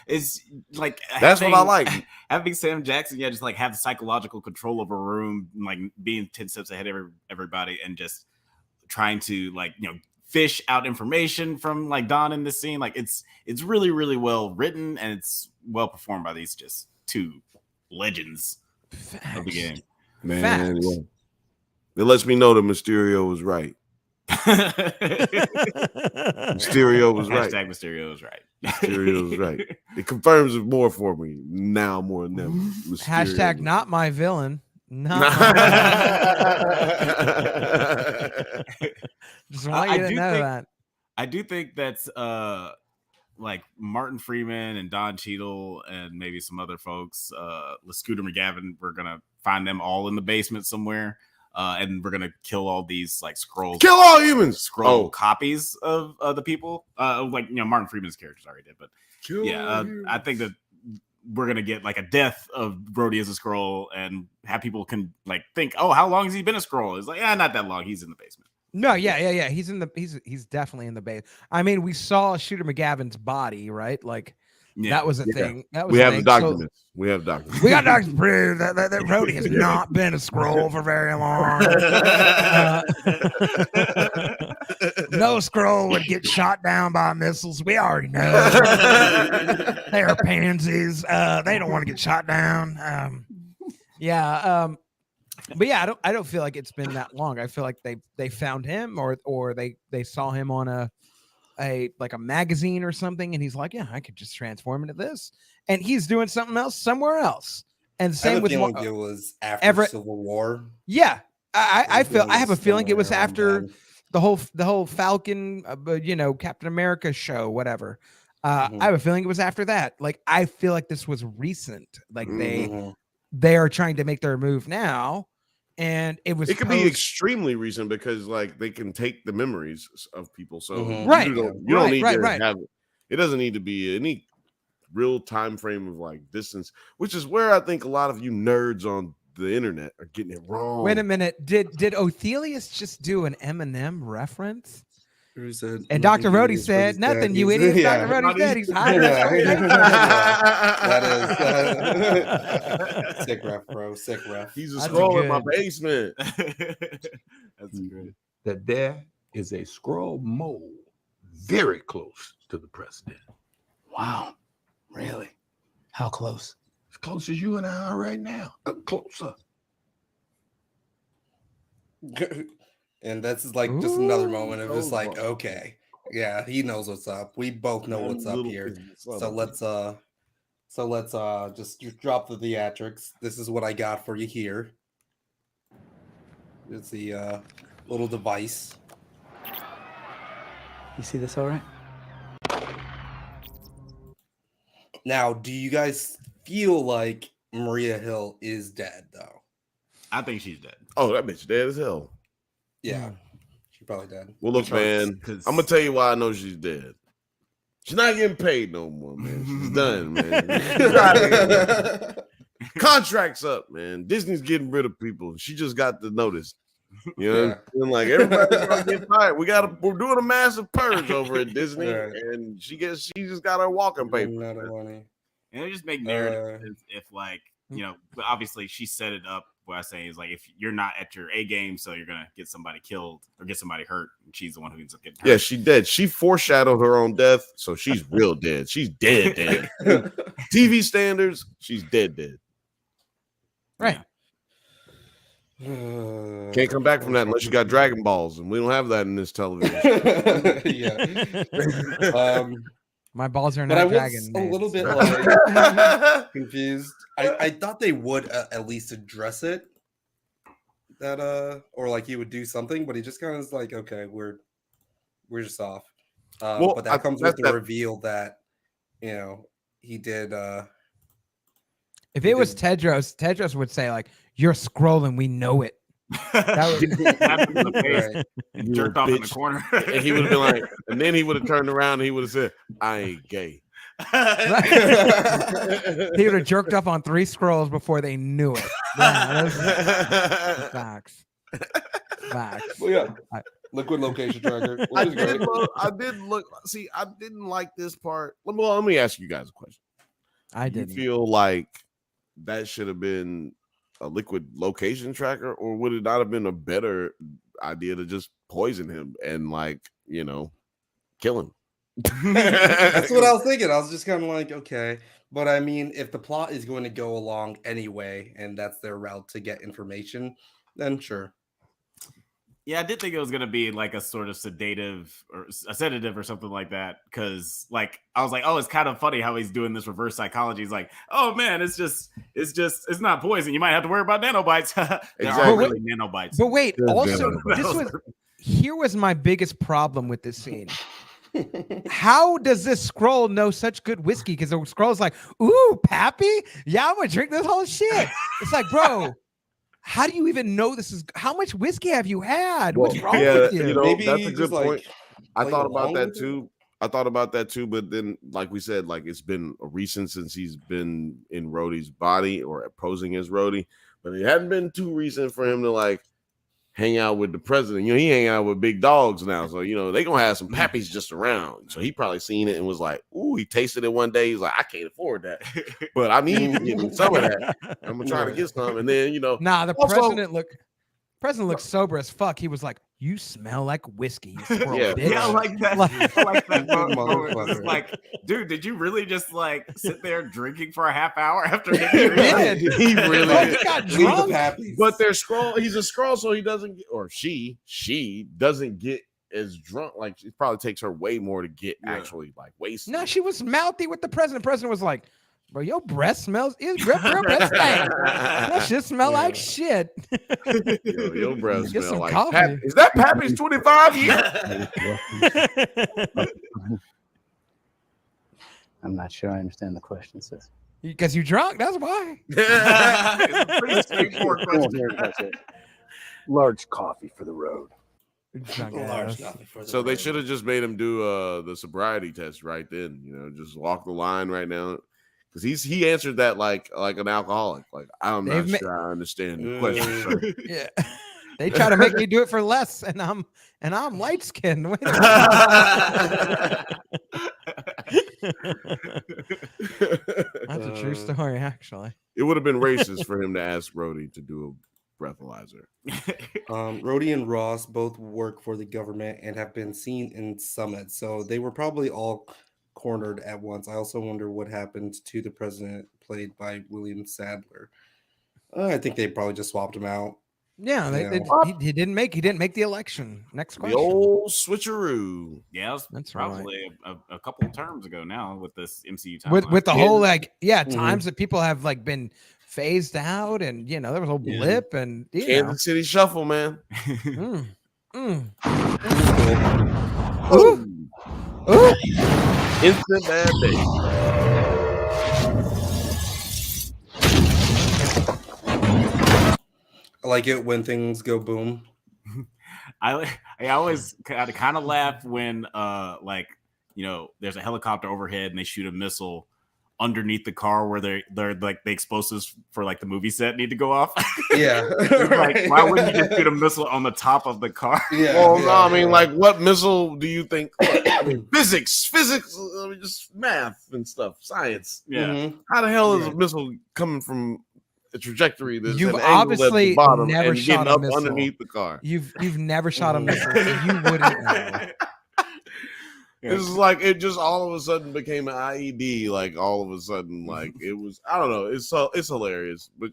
[SPEAKER 3] it's like
[SPEAKER 2] that's what I like.
[SPEAKER 3] Having Sam Jackson, just like have psychological control over a room, like being 10 steps ahead of everybody, and just trying to like fish out information from like Don in this scene. Like it's really, really well written, and it's well performed by these just two legends of the game.
[SPEAKER 2] Man, yeah. It lets me know that Mysterio was right. Mysterio was right.
[SPEAKER 3] Hashtag Mysterio was right.
[SPEAKER 2] Mysterio was right. It confirms it more for me now more than ever.
[SPEAKER 1] Hashtag not my villain. Just want you to know that.
[SPEAKER 3] I do think that's like Martin Freeman and Don Cheadle and maybe some other folks, Scooter McGavin, we're gonna find them all in the basement somewhere, and we're gonna kill all these like Skrulls.
[SPEAKER 2] Kill all humans.
[SPEAKER 3] Skrull copies of the people. Like Martin Freeman's characters already did, but I think that we're gonna get like a death of Rhodey as a Skrull, and have people can like think, oh, how long has he been a Skrull? It's like, not that long. He's in the basement.
[SPEAKER 1] No, yeah. He's definitely in the base. I mean, we saw Shooter McGavin's body, right? Like that was a thing. That was
[SPEAKER 2] we have the documents. So, we have documents.
[SPEAKER 1] We got documents to prove that Rhodey has not been a Skrull for very long. No Skrull would get shot down by missiles. We already know. They are pansies. They don't want to get shot down. But yeah, I don't feel like it's been that long. I feel like they found him, or they saw him on a magazine or something, and he's like, yeah, I could just transform into this, and he's doing something else somewhere else. And
[SPEAKER 4] I
[SPEAKER 1] same
[SPEAKER 4] have a
[SPEAKER 1] with
[SPEAKER 4] feeling it was after
[SPEAKER 1] Everett.
[SPEAKER 4] Civil War.
[SPEAKER 1] Yeah, I have a feeling it was
[SPEAKER 4] somewhere around
[SPEAKER 1] after
[SPEAKER 4] then.
[SPEAKER 1] the whole Falcon, Captain America show, whatever. I
[SPEAKER 4] Mhm.
[SPEAKER 1] have a feeling it was after that. Like, I feel like this was recent. Like
[SPEAKER 4] Mhm.
[SPEAKER 1] they are trying to make their move now, and it was.
[SPEAKER 2] It could be extremely recent because like they can take the memories of people. So
[SPEAKER 4] Mhm.
[SPEAKER 1] Right.
[SPEAKER 2] you don't
[SPEAKER 1] Right,
[SPEAKER 2] need
[SPEAKER 1] right,
[SPEAKER 2] to
[SPEAKER 1] right.
[SPEAKER 2] have it. Doesn't need to be any real time frame of like distance, which is where I think a lot of you nerds on the internet are getting it wrong.
[SPEAKER 1] Wait a minute. Did Othelius just do an Eminem reference?
[SPEAKER 4] Who said
[SPEAKER 1] And
[SPEAKER 4] nothing
[SPEAKER 1] Dr.
[SPEAKER 4] he
[SPEAKER 1] Rhodey
[SPEAKER 4] is, but
[SPEAKER 1] said,
[SPEAKER 4] he's
[SPEAKER 1] nothing,
[SPEAKER 4] dead.
[SPEAKER 1] you
[SPEAKER 4] He's-
[SPEAKER 1] idiot.
[SPEAKER 4] yeah.
[SPEAKER 1] Dr. Rhodey's dead. He's hiding.
[SPEAKER 4] That is sick ref, bro. Sick ref.
[SPEAKER 2] He's a
[SPEAKER 1] That's
[SPEAKER 2] Skrull in my
[SPEAKER 1] good.
[SPEAKER 2] basement.
[SPEAKER 3] That's great.
[SPEAKER 9] That there is a Skrull mole very close to the president.
[SPEAKER 10] Wow. Really? How close?
[SPEAKER 9] As close as you and I are right now. Closer.
[SPEAKER 4] And that's like just another moment of just
[SPEAKER 2] Ooh.
[SPEAKER 4] like, okay, yeah, he knows what's up. We both know what's up here. So let's just drop the theatrics. This is what I got for you here. It's the little device.
[SPEAKER 10] You see this all right?
[SPEAKER 4] Now, do you guys feel like Maria Hill is dead though?
[SPEAKER 3] I think she's dead.
[SPEAKER 2] Oh, that bitch dead as hell.
[SPEAKER 4] Yeah, she probably dead.
[SPEAKER 2] Well, look, man, I'm gonna tell you why I know she's dead. She's not getting paid no more, man. She's done, man. She's outta here. Contract's up, man. Disney's getting rid of people. She just got the notice. You know, and like everybody's gonna get fired. We're doing a massive purge over at Disney, and she just got her walking paper.
[SPEAKER 3] And it just make narrative if like, but obviously she set it up. What I say is like, if you're not at your A game, so you're gonna get somebody killed or get somebody hurt, and she's the one who ends up getting hurt.
[SPEAKER 2] Yeah, she dead. She foreshadowed her own death, so she's real dead. She's dead. TV standards, she's dead.
[SPEAKER 1] Right.
[SPEAKER 2] Can't come back from that unless you got Dragon Balls, and we don't have that in this television.
[SPEAKER 4] Yeah.
[SPEAKER 1] My balls are
[SPEAKER 4] But
[SPEAKER 1] not
[SPEAKER 4] I was
[SPEAKER 1] dragon.
[SPEAKER 4] a little
[SPEAKER 1] names.
[SPEAKER 4] bit like confused. I thought they would at least address it, that or like he would do something, but he just kind of is like, okay, we're just off. But that comes with the reveal that he did.
[SPEAKER 1] If it was Tedros would say like, "You're scrolling, we know it." That
[SPEAKER 3] would jerked off in the corner,
[SPEAKER 2] and he would have been like, and then he would have turned around and he would have said, "I ain't gay."
[SPEAKER 1] He would have jerked off on 3 Skrulls before they knew it. Yeah, facts.
[SPEAKER 4] Well, yeah. Liquid location tracker.
[SPEAKER 2] I did look. See, I didn't like this part. Well, let me ask you guys a question.
[SPEAKER 1] You
[SPEAKER 2] feel like that should have been a liquid location tracker, or would it not have been a better idea to just poison him and kill him?
[SPEAKER 4] That's what I was thinking. I was just kind of like, okay, but I mean, if the plot is going to go along anyway, and that's their route to get information, then sure.
[SPEAKER 3] Yeah, I did think it was gonna be like a sort of sedative or a sedative or something like that. Cause like I was like, oh, it's kind of funny how he's doing this reverse psychology. He's like, oh man, it's not poison. You might have to worry about nanobites. There are really nanobites.
[SPEAKER 1] But wait, also here was my biggest problem with this scene. How does this Skrull know such good whiskey? Because the Skrull's like, ooh, Pappy, yeah, I'm gonna drink this whole shit. It's like, bro. How do you even know this is? How much whiskey have you had? What's wrong with you?
[SPEAKER 2] Maybe that's a good point. I thought about that too. But then, like we said, like it's been a recent since he's been in Rhodey's body or posing as Rhodey. But it hadn't been too recent for him to like hang out with the president. He hang out with big dogs now, so they gonna have some pappies just around. So he probably seen it and was like, "Ooh!" He tasted it one day. He's like, "I can't afford that, but I need to get some of that. I'm gonna try to get some." And then
[SPEAKER 1] nah, the president looked sober as fuck. He was like, "You smell like whiskey." You
[SPEAKER 3] Yeah, I like that. I like that. It's like, dude, did you really just like sit there drinking for a half hour after he
[SPEAKER 2] really
[SPEAKER 1] got drunk?
[SPEAKER 2] But they're Skrull. He's a Skrull, so he doesn't get, or she doesn't get as drunk. Like it probably takes her way more to get actually like wasted.
[SPEAKER 1] No, she was mouthy with the president. The president was like, "Bro, your breath smells. Your breath stank. That shit smell like shit."
[SPEAKER 2] Your breath
[SPEAKER 1] Get
[SPEAKER 2] smell
[SPEAKER 1] some
[SPEAKER 2] like
[SPEAKER 1] coffee.
[SPEAKER 2] Is that Pappy's 25 years?
[SPEAKER 10] I'm not sure I understand the question, sis.
[SPEAKER 1] Because you drunk. That's why.
[SPEAKER 3] It's a pretty straightforward question.
[SPEAKER 6] Large coffee for the road.
[SPEAKER 1] Drunk
[SPEAKER 4] Large
[SPEAKER 1] ass.
[SPEAKER 4] coffee for the
[SPEAKER 2] So they
[SPEAKER 4] road.
[SPEAKER 2] should have just made him do the sobriety test right then. Just walk the line right now. Because he answered that like an alcoholic. Like I'm not sure I understand the question, sir.
[SPEAKER 1] Yeah. They try to make me do it for less, and I'm light skinned. Wait a That's a true story, actually.
[SPEAKER 2] It would have been racist for him to ask Rhodey to do a breathalyzer.
[SPEAKER 4] Rhodey and Ross both work for the government and have been seen in summits, so they were probably all cornered at once. I also wonder what happened to the president, played by William Sadler. I think they probably just swapped him out.
[SPEAKER 1] Yeah, he didn't make the election. Next question.
[SPEAKER 2] The old switcheroo.
[SPEAKER 3] Yeah,
[SPEAKER 1] that's
[SPEAKER 3] probably a couple of terms ago now with this MCU time.
[SPEAKER 1] With the whole times that people have like been phased out, and there was a whole blip and
[SPEAKER 2] Kansas City Shuffle, man.
[SPEAKER 1] Ooh. Ooh.
[SPEAKER 2] Instant bad day.
[SPEAKER 4] I like it when things go boom.
[SPEAKER 3] I always kind of laugh when there's a helicopter overhead and they shoot a missile underneath the car where they're like the explosives for like the movie set need to go off.
[SPEAKER 4] Yeah.
[SPEAKER 3] Like, why wouldn't you just shoot a missile on the top of the car?
[SPEAKER 4] Yeah.
[SPEAKER 2] Well, no, I mean, like, what missile do you think? I mean, physics, just math and stuff, science.
[SPEAKER 3] Yeah.
[SPEAKER 4] Mm-hmm.
[SPEAKER 2] How the hell is a missile coming from a trajectory that's
[SPEAKER 1] You've
[SPEAKER 2] an angle at
[SPEAKER 1] obviously
[SPEAKER 2] the bottom
[SPEAKER 1] never
[SPEAKER 2] and
[SPEAKER 1] shot
[SPEAKER 2] getting
[SPEAKER 1] a
[SPEAKER 2] up
[SPEAKER 1] missile.
[SPEAKER 2] underneath the car?
[SPEAKER 1] You've never shot a missile, so you wouldn't know.
[SPEAKER 2] This is like it just all of a sudden became an IED. Like all of a sudden, like it was. I don't know. It's hilarious, but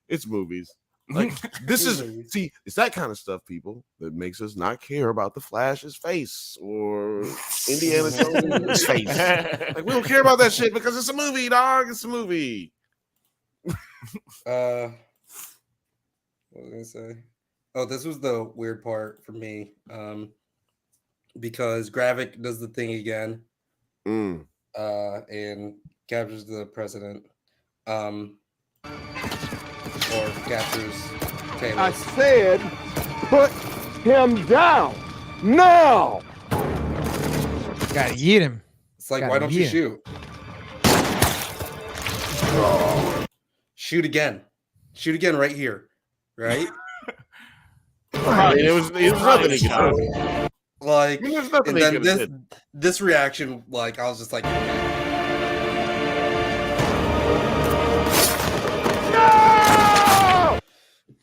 [SPEAKER 2] it's movies. Like this is it's that kind of stuff, people, that makes us not care about the Flash's face or Indiana Jones' face. Like we don't care about that shit because it's a movie, dog. It's a movie.
[SPEAKER 4] What was I gonna say? Oh, this was the weird part for me. Because Gravik does the thing again, and captures the president, or captures Taylor.
[SPEAKER 11] I said, put him down now.
[SPEAKER 1] Gotta eat him.
[SPEAKER 4] It's like, why don't you shoot? Shoot again. Shoot again right here. Right?
[SPEAKER 2] I mean, it was nothing he could do.
[SPEAKER 4] Like,
[SPEAKER 2] There's nothing
[SPEAKER 4] and
[SPEAKER 2] he
[SPEAKER 4] then
[SPEAKER 2] could've
[SPEAKER 4] this reaction, like, I was just like, I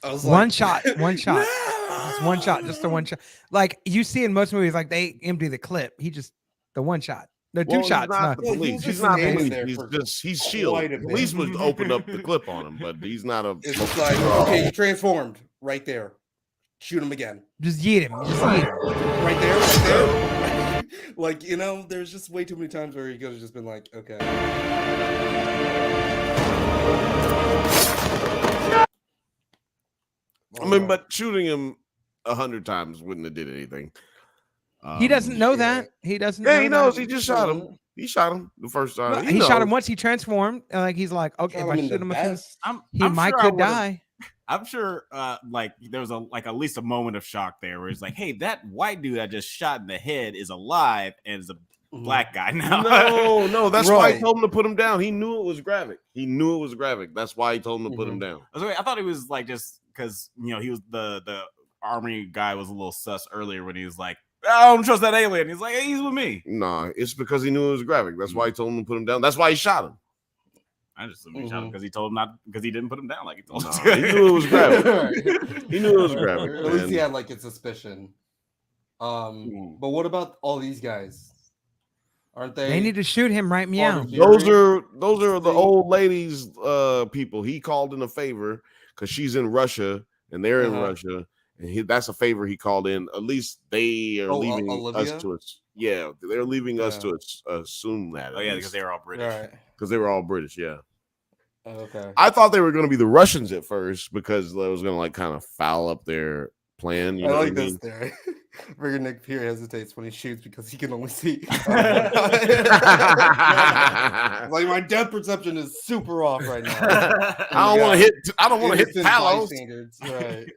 [SPEAKER 4] was like,
[SPEAKER 1] One shot. Just one shot, just the one shot. Like you see in most movies, like they empty the clip. He just the one shot. The two shots.
[SPEAKER 2] He's not the
[SPEAKER 1] no.
[SPEAKER 2] police. He's
[SPEAKER 4] just
[SPEAKER 2] not
[SPEAKER 4] standing
[SPEAKER 2] police.
[SPEAKER 4] there
[SPEAKER 2] He's
[SPEAKER 4] for
[SPEAKER 2] just he's
[SPEAKER 4] quite
[SPEAKER 2] shield.
[SPEAKER 4] a bit.
[SPEAKER 2] Police would open up the clip on him, but he's not a.
[SPEAKER 4] It's just like, okay, he transformed right there. Shoot him again.
[SPEAKER 1] Just eat him. Just eat him.
[SPEAKER 4] Right there. Like, there's just way too many times where he could have just been like, okay.
[SPEAKER 2] I mean, but shooting him 100 times wouldn't have did anything.
[SPEAKER 1] He doesn't know that. He doesn't.
[SPEAKER 2] Yeah,
[SPEAKER 1] know
[SPEAKER 2] he knows.
[SPEAKER 1] that.
[SPEAKER 2] He just shot him. He shot him the first time.
[SPEAKER 1] Well, he shot him once. He transformed. And like he's like, okay, if I shoot him again, he might could die.
[SPEAKER 3] I'm sure, there was at least a moment of shock there, where it's like, "Hey, that white dude I just shot in the head is alive and is a black guy now."
[SPEAKER 2] No, that's why he told him to put him down. He knew it was Gravik. That's why he told him to put him down.
[SPEAKER 3] I thought he was like just because he was the army guy was a little sus earlier when he was like, "I don't trust that alien." He's like, "Hey, he's with me."
[SPEAKER 2] Nah, it's because he knew it was Gravik. That's why he told him to put him down. That's why he shot him.
[SPEAKER 3] I just assumed he shot him because he told him not because he didn't put him down like he told him.
[SPEAKER 2] He knew it was Gravik. He knew it was Gravik.
[SPEAKER 4] At least he had like a suspicion. But what about all these guys? Aren't they?
[SPEAKER 1] They need to shoot him right meow.
[SPEAKER 2] Those are the old ladies' people. He called in a favor because she's in Russia and they're in Russia, And that's a favor he called in. At least they are leaving
[SPEAKER 4] Olivia?
[SPEAKER 2] us to us. Yeah, they're leaving us to assume that.
[SPEAKER 3] Oh yeah, because they were all British.
[SPEAKER 4] Right.
[SPEAKER 2] Because they were all British. Yeah.
[SPEAKER 4] Okay.
[SPEAKER 2] I thought they were going to be the Russians at first because that was going to like kind of foul up their plan. You know
[SPEAKER 4] I like
[SPEAKER 2] what I
[SPEAKER 4] this
[SPEAKER 2] mean?
[SPEAKER 4] theory. Rigger Nick Fury hesitates when he shoots because he can only see. Like my depth perception is super off right now.
[SPEAKER 2] I don't want to hit. I don't want to hit
[SPEAKER 4] Innocent
[SPEAKER 2] Talos.
[SPEAKER 4] bystanders, right.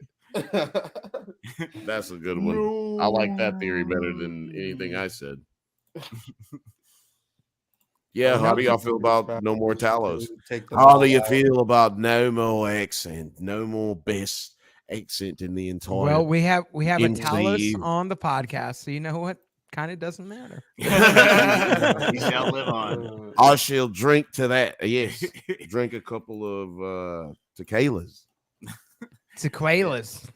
[SPEAKER 2] That's a good one. I like that theory better than anything I said. Yeah, how do y'all feel about no more Talos? How do you feel about no more accent, no more best accent in the entire?
[SPEAKER 1] Well, we have a
[SPEAKER 2] MCU.
[SPEAKER 1] Talos on the podcast, so you know what? Kind of doesn't matter.
[SPEAKER 3] He shall live on.
[SPEAKER 2] I shall drink to that. Yes, drink a couple of tequilas.
[SPEAKER 1] Sequelas.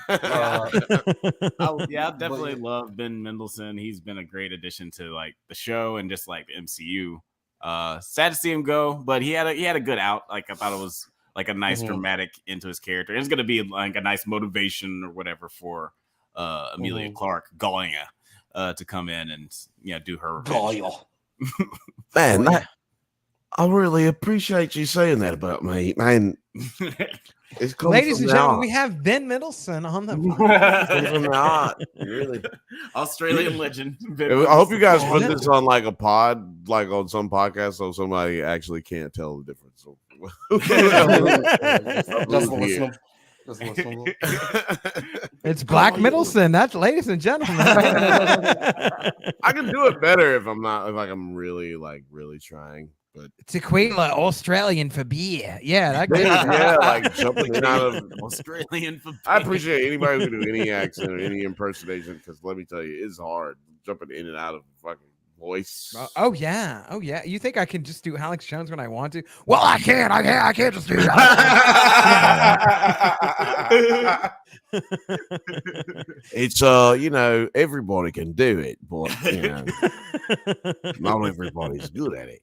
[SPEAKER 3] I definitely love Ben Mendelsohn. He's been a great addition to like the show and just like the MCU. Sad to see him go, but he had a good out. Like I thought it was like a nice dramatic into his character. It's gonna be like a nice motivation or whatever for Emilia Clarke, Gallia, to come in and do her
[SPEAKER 4] Gallia.
[SPEAKER 2] Man, I really appreciate you saying that about me, man.
[SPEAKER 1] Ladies and gentlemen, we have Ben Mendelsohn on the
[SPEAKER 2] not really
[SPEAKER 3] Australian legend.
[SPEAKER 2] I hope you guys put this on like a pod, like on some podcast, so somebody actually can't tell the difference.
[SPEAKER 4] Just listen.
[SPEAKER 1] It's Black Middleton. That's ladies and gentlemen.
[SPEAKER 2] I can do it better if I'm not, if like I'm really trying. But
[SPEAKER 1] tequila, Australian for beer. Yeah, that
[SPEAKER 2] yeah, like jumping out of
[SPEAKER 3] Australian for beer.
[SPEAKER 2] I appreciate anybody who can do any accent or any impersonation, because let me tell you, it's hard jumping in and out of fucking voice.
[SPEAKER 1] Oh yeah. You think I can just do Alex Jones when I want to? Well, I can't just do that.
[SPEAKER 2] It's everybody can do it, but not everybody's good at it.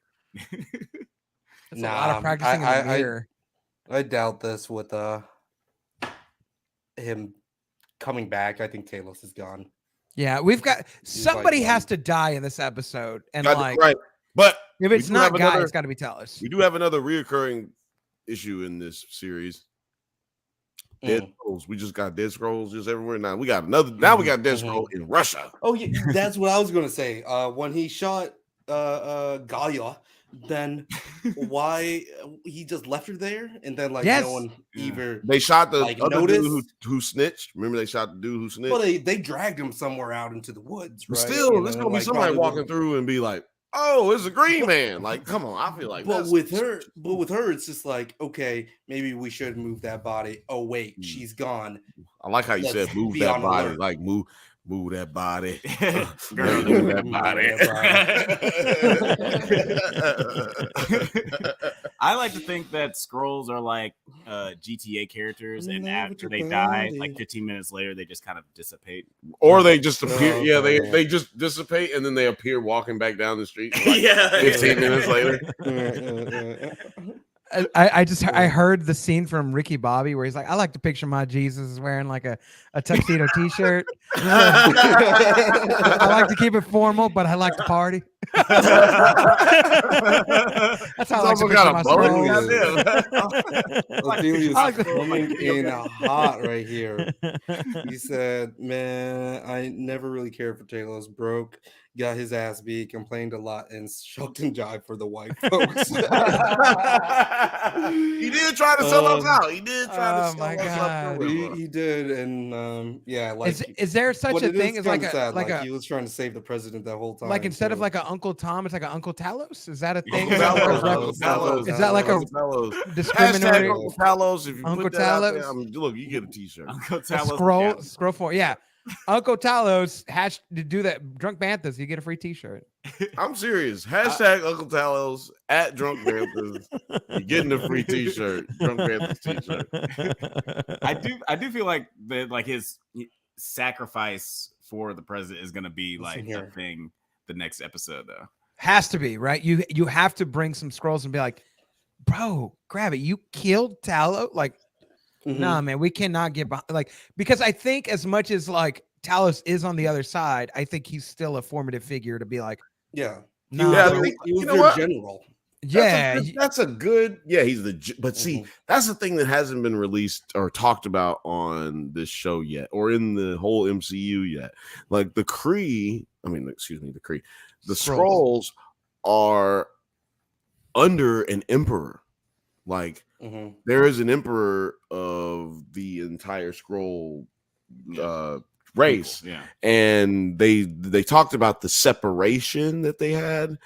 [SPEAKER 1] That's a lot of practicing in the mirror.
[SPEAKER 4] I doubt this with him coming back. I think Talos is gone.
[SPEAKER 1] Yeah, we've got somebody has to die in this episode, and
[SPEAKER 2] right. But
[SPEAKER 1] if it's not Guy, it's got to be Talos.
[SPEAKER 2] We do have another reoccurring issue in this series. Dead Scrolls. We just got Dead Scrolls just everywhere. Now we got another. Now we got Dead Scroll in Russia.
[SPEAKER 4] Oh yeah, that's what I was gonna say. When he shot Gallia, then why he just left her there, and then no one either.
[SPEAKER 2] They shot the other dude who snitched. Remember, they shot the dude who snitched.
[SPEAKER 4] Well, they dragged him somewhere out into the woods. Right?
[SPEAKER 2] Still, there's gonna be somebody walking through and be like, "Oh, it's a green man!" Like, come on, I feel like.
[SPEAKER 4] But with her, it's just like, okay, maybe we should move that body. Oh wait, she's gone.
[SPEAKER 2] I like how you said move that body, alert. Like move that body. Girl, move that body.
[SPEAKER 3] I like to think that Skrulls are like GTA characters, and after they die, like 15 minutes later, they just kind of dissipate.
[SPEAKER 2] Or they just appear. Yeah, they just dissipate, and then they appear walking back down the street. Like 15 minutes later.
[SPEAKER 1] I heard the scene from Ricky Bobby where he's like, I like to picture my Jesus is wearing like a tuxedo t-shirt. I like to keep it formal, but I like to party. That's how I like to picture my
[SPEAKER 4] Ophelia's coming in hot right here. He said, man, I never really cared for Talos. Broke, got his ass beat, complained a lot, and shucked and jived for the white folks.
[SPEAKER 2] He did try to sell us out. He did try to sell us out.
[SPEAKER 4] He did, and
[SPEAKER 1] is there such a thing as like
[SPEAKER 4] he was trying to save the president that whole time?
[SPEAKER 1] Like instead of like an Uncle Tom, it's like an Uncle Talos? Is that a thing?
[SPEAKER 2] Is
[SPEAKER 1] that like a discriminatory
[SPEAKER 2] Uncle Talos? If you
[SPEAKER 1] Uncle
[SPEAKER 2] put that
[SPEAKER 1] Talos?
[SPEAKER 2] out there, look, you get a t-shirt.
[SPEAKER 3] Uncle Talos.
[SPEAKER 1] Scroll for Uncle Talos to do that. Drunk Banthas, you get a free t-shirt.
[SPEAKER 2] I'm serious. Hashtag Uncle Talos at Drunk Banthas. You're getting a free t-shirt. Drunk Banthas t-shirt.
[SPEAKER 3] I do feel like that, like his sacrifice for the president is going to be like a thing the next episode, though.
[SPEAKER 1] Has to be, right? You have to bring some Skrulls and be like, bro, grab it. You killed Talos. Like, Nah, man, we cannot get like, because I think as much as like Talos is on the other side, I think he's still a formative figure to be like,
[SPEAKER 4] Yeah.
[SPEAKER 1] nah,
[SPEAKER 4] He was
[SPEAKER 2] you know
[SPEAKER 4] their
[SPEAKER 2] what?
[SPEAKER 4] general.
[SPEAKER 1] yeah,
[SPEAKER 2] That's a good. Yeah, he's the. But see, that's the thing that hasn't been released or talked about on this show yet, or in the whole MCU yet. Like the Kree. I mean, excuse me, the Kree. The Skrulls are under an emperor. Like there is an emperor of the entire Skrull race.
[SPEAKER 3] Yeah.
[SPEAKER 2] And they talked about the separation that they had.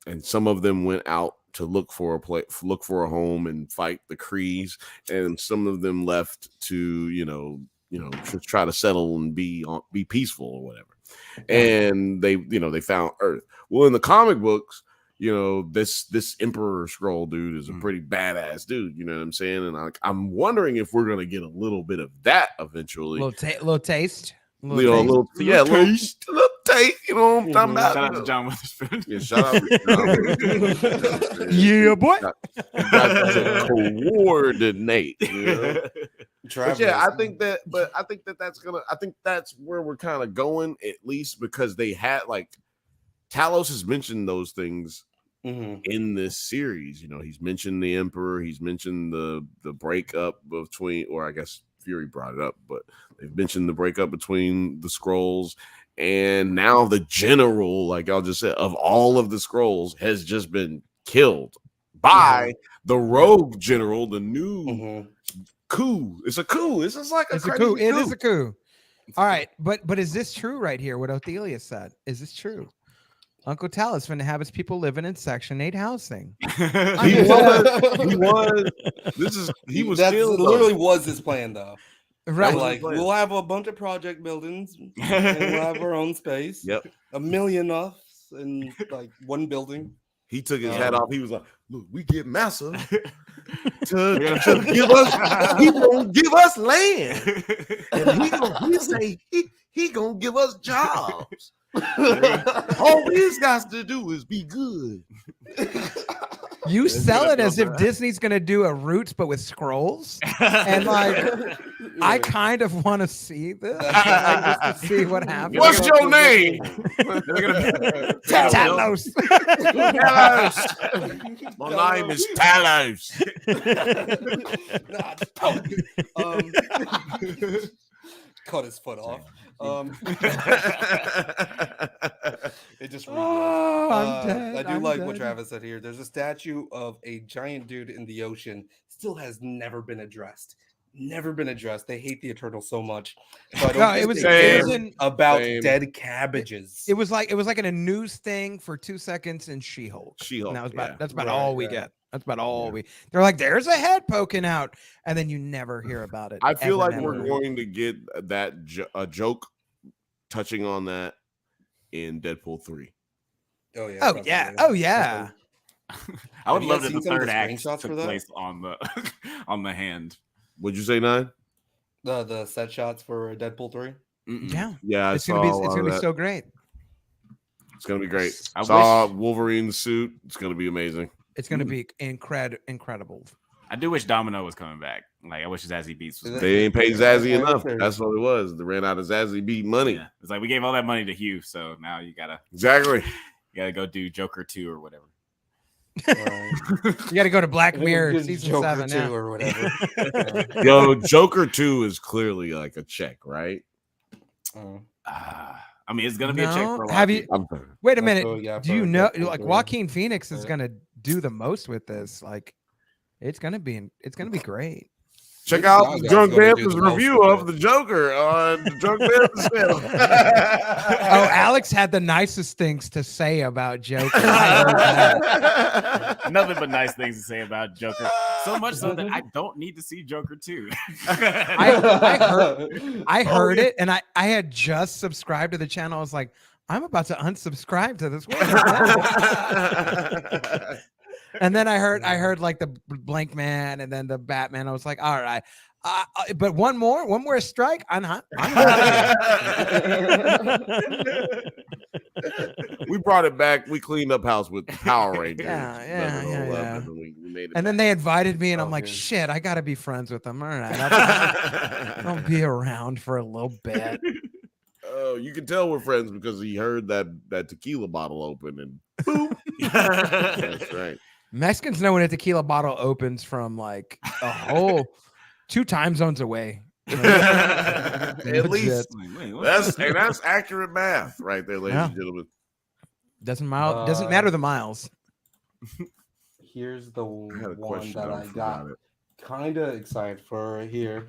[SPEAKER 2] And some of them went out to look for a home and fight the Krees, and some of them left to to try to settle and be peaceful or whatever. And they found Earth. Well, in the comic books, this Emperor Skrull dude is a pretty badass dude. You know what I'm saying? And I'm wondering if we're gonna get a little bit of that eventually.
[SPEAKER 1] little taste.
[SPEAKER 2] Little taste. You know what I'm talking about?
[SPEAKER 3] Shout out to John Witherspoon.
[SPEAKER 2] Yeah, shout out to John.
[SPEAKER 1] Yeah, boy.
[SPEAKER 2] Got to coordinate. But yeah, I think that's where we're kind of going, at least because they had Talos has mentioned those things in this series. He's mentioned the Emperor, he's mentioned the breakup between, or I guess Fury brought it up, but they've mentioned the breakup between the Skrulls, and now the general, like y'all just said, of all of the Skrulls has just been killed by the rogue general, the new coup. It's a coup. It's just like a coup.
[SPEAKER 1] It is a coup. All right, but is this true right here? What Othelia said, is this true? Uncle Talos finna have his people living in Section 8 housing.
[SPEAKER 2] He was.
[SPEAKER 4] Literally was his plan, though.
[SPEAKER 1] Right.
[SPEAKER 4] Like, we'll have a bunch of project buildings and we'll have our own space.
[SPEAKER 2] Yep.
[SPEAKER 4] $1 million off in like one building.
[SPEAKER 2] He took his hat off. He was like, "Look, we get Massa to give us. He gonna give us land, and he say he gonna give us jobs. All these guys to do is be good."
[SPEAKER 1] You sell it as if Disney's gonna do a Roots but with Skrulls, and I kind of want to see this. Just to see what happens.
[SPEAKER 2] What's your name?
[SPEAKER 1] Talos.
[SPEAKER 2] Talos. My name is Talos.
[SPEAKER 4] Cut his foot off. It just
[SPEAKER 1] I'm dead.
[SPEAKER 4] I do
[SPEAKER 1] I'm
[SPEAKER 4] like
[SPEAKER 1] dead.
[SPEAKER 4] what Travis said here. There's a statue of a giant dude in the ocean, still has never been addressed. They hate the Eternals so much. So
[SPEAKER 1] It was
[SPEAKER 4] about dead cabbages.
[SPEAKER 1] It was like in a news thing for 2 seconds in She-Hulk. And that was that's about all we get. That's about all they're like, there's a head poking out, and then you never hear about it.
[SPEAKER 2] I feel like we're going to get a joke touching on that in Deadpool 3.
[SPEAKER 4] Oh yeah.
[SPEAKER 1] Oh yeah.
[SPEAKER 3] I would love that the third act took place on the hand.
[SPEAKER 2] Would you say 9?
[SPEAKER 4] The set shots for Deadpool 3?
[SPEAKER 2] Yeah,
[SPEAKER 1] it's gonna be so great.
[SPEAKER 2] It's gonna be great. I saw Wolverine's suit. It's gonna be amazing.
[SPEAKER 1] It's gonna be incredible.
[SPEAKER 3] I do wish Domino was coming back. Like, I wish Zazie Beetz was.
[SPEAKER 2] They ain't paid Zazie enough. That's what it was. They ran out of Zazie Beat money.
[SPEAKER 3] Yeah. It's like we gave all that money to Hugh, so now you gotta go do Joker 2 or whatever.
[SPEAKER 1] You got to go to Black Mirror season
[SPEAKER 4] Joker
[SPEAKER 1] 7
[SPEAKER 4] 2 or whatever.
[SPEAKER 2] Yo, Joker 2 is clearly like a check, right?
[SPEAKER 3] I mean, it's gonna be a check for a lot
[SPEAKER 1] Have
[SPEAKER 3] of
[SPEAKER 1] you?
[SPEAKER 3] people.
[SPEAKER 1] Wait a minute. Do you know? Like Joaquin Phoenix is gonna do the most with this. Like, it's gonna be great.
[SPEAKER 2] Check out Drunk Bamford's review of the Joker on the Drunk Bamford's channel.
[SPEAKER 1] Oh, Alex had the nicest things to say about Joker.
[SPEAKER 3] Nothing but nice things to say about Joker. So much so that I don't need to see Joker 2.
[SPEAKER 1] I heard it, and I had just subscribed to the channel. I was like, I'm about to unsubscribe to this. And then I heard like the Blank Man and then the Batman. I was like, all right, but one more strike. I'm not.
[SPEAKER 2] We brought it back. We cleaned up house with Power Rangers.
[SPEAKER 1] Yeah.
[SPEAKER 2] And we made it.
[SPEAKER 1] And then
[SPEAKER 2] back.
[SPEAKER 1] they invited me, and I'm like,
[SPEAKER 4] good.
[SPEAKER 1] shit, I got to be friends with them. All right. I'll be around for a little bit.
[SPEAKER 2] Oh, you can tell we're friends because he heard that tequila bottle open and boom. That's right.
[SPEAKER 1] Mexicans know when a tequila bottle opens from like a whole 2 time zones away.
[SPEAKER 2] At
[SPEAKER 1] Legit.
[SPEAKER 2] least
[SPEAKER 3] Wait,
[SPEAKER 2] that's accurate math right there, ladies and gentlemen.
[SPEAKER 1] Doesn't matter the miles.
[SPEAKER 4] Here's the
[SPEAKER 2] had a
[SPEAKER 4] one
[SPEAKER 2] question,
[SPEAKER 4] that
[SPEAKER 2] I
[SPEAKER 4] I
[SPEAKER 2] forgot
[SPEAKER 4] got
[SPEAKER 2] it.
[SPEAKER 4] kind of excited for right here.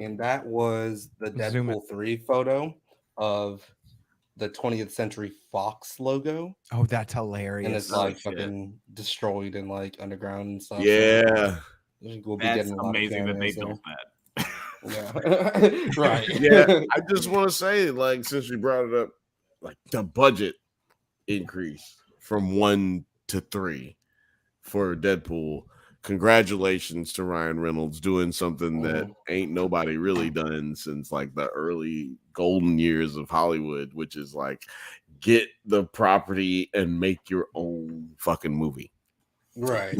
[SPEAKER 4] And that was the
[SPEAKER 1] Zoom
[SPEAKER 4] Deadpool 3 photo of the 20th Century Fox logo.
[SPEAKER 1] Oh, that's hilarious.
[SPEAKER 4] And it's like fucking destroyed in like underground and stuff.
[SPEAKER 2] Yeah.
[SPEAKER 4] So we'll be
[SPEAKER 3] That's
[SPEAKER 4] getting a lot
[SPEAKER 3] amazing
[SPEAKER 4] of
[SPEAKER 3] that they
[SPEAKER 4] cameos
[SPEAKER 3] built
[SPEAKER 4] there.
[SPEAKER 3] that.
[SPEAKER 4] Yeah. Right.
[SPEAKER 2] Yeah. I just want to say, like, since we brought it up, like the budget increase from 1 to 3 for Deadpool. Congratulations to Ryan Reynolds doing something that ain't nobody really done since like the early golden years of Hollywood, which is like get the property and make your own fucking movie.
[SPEAKER 4] Right.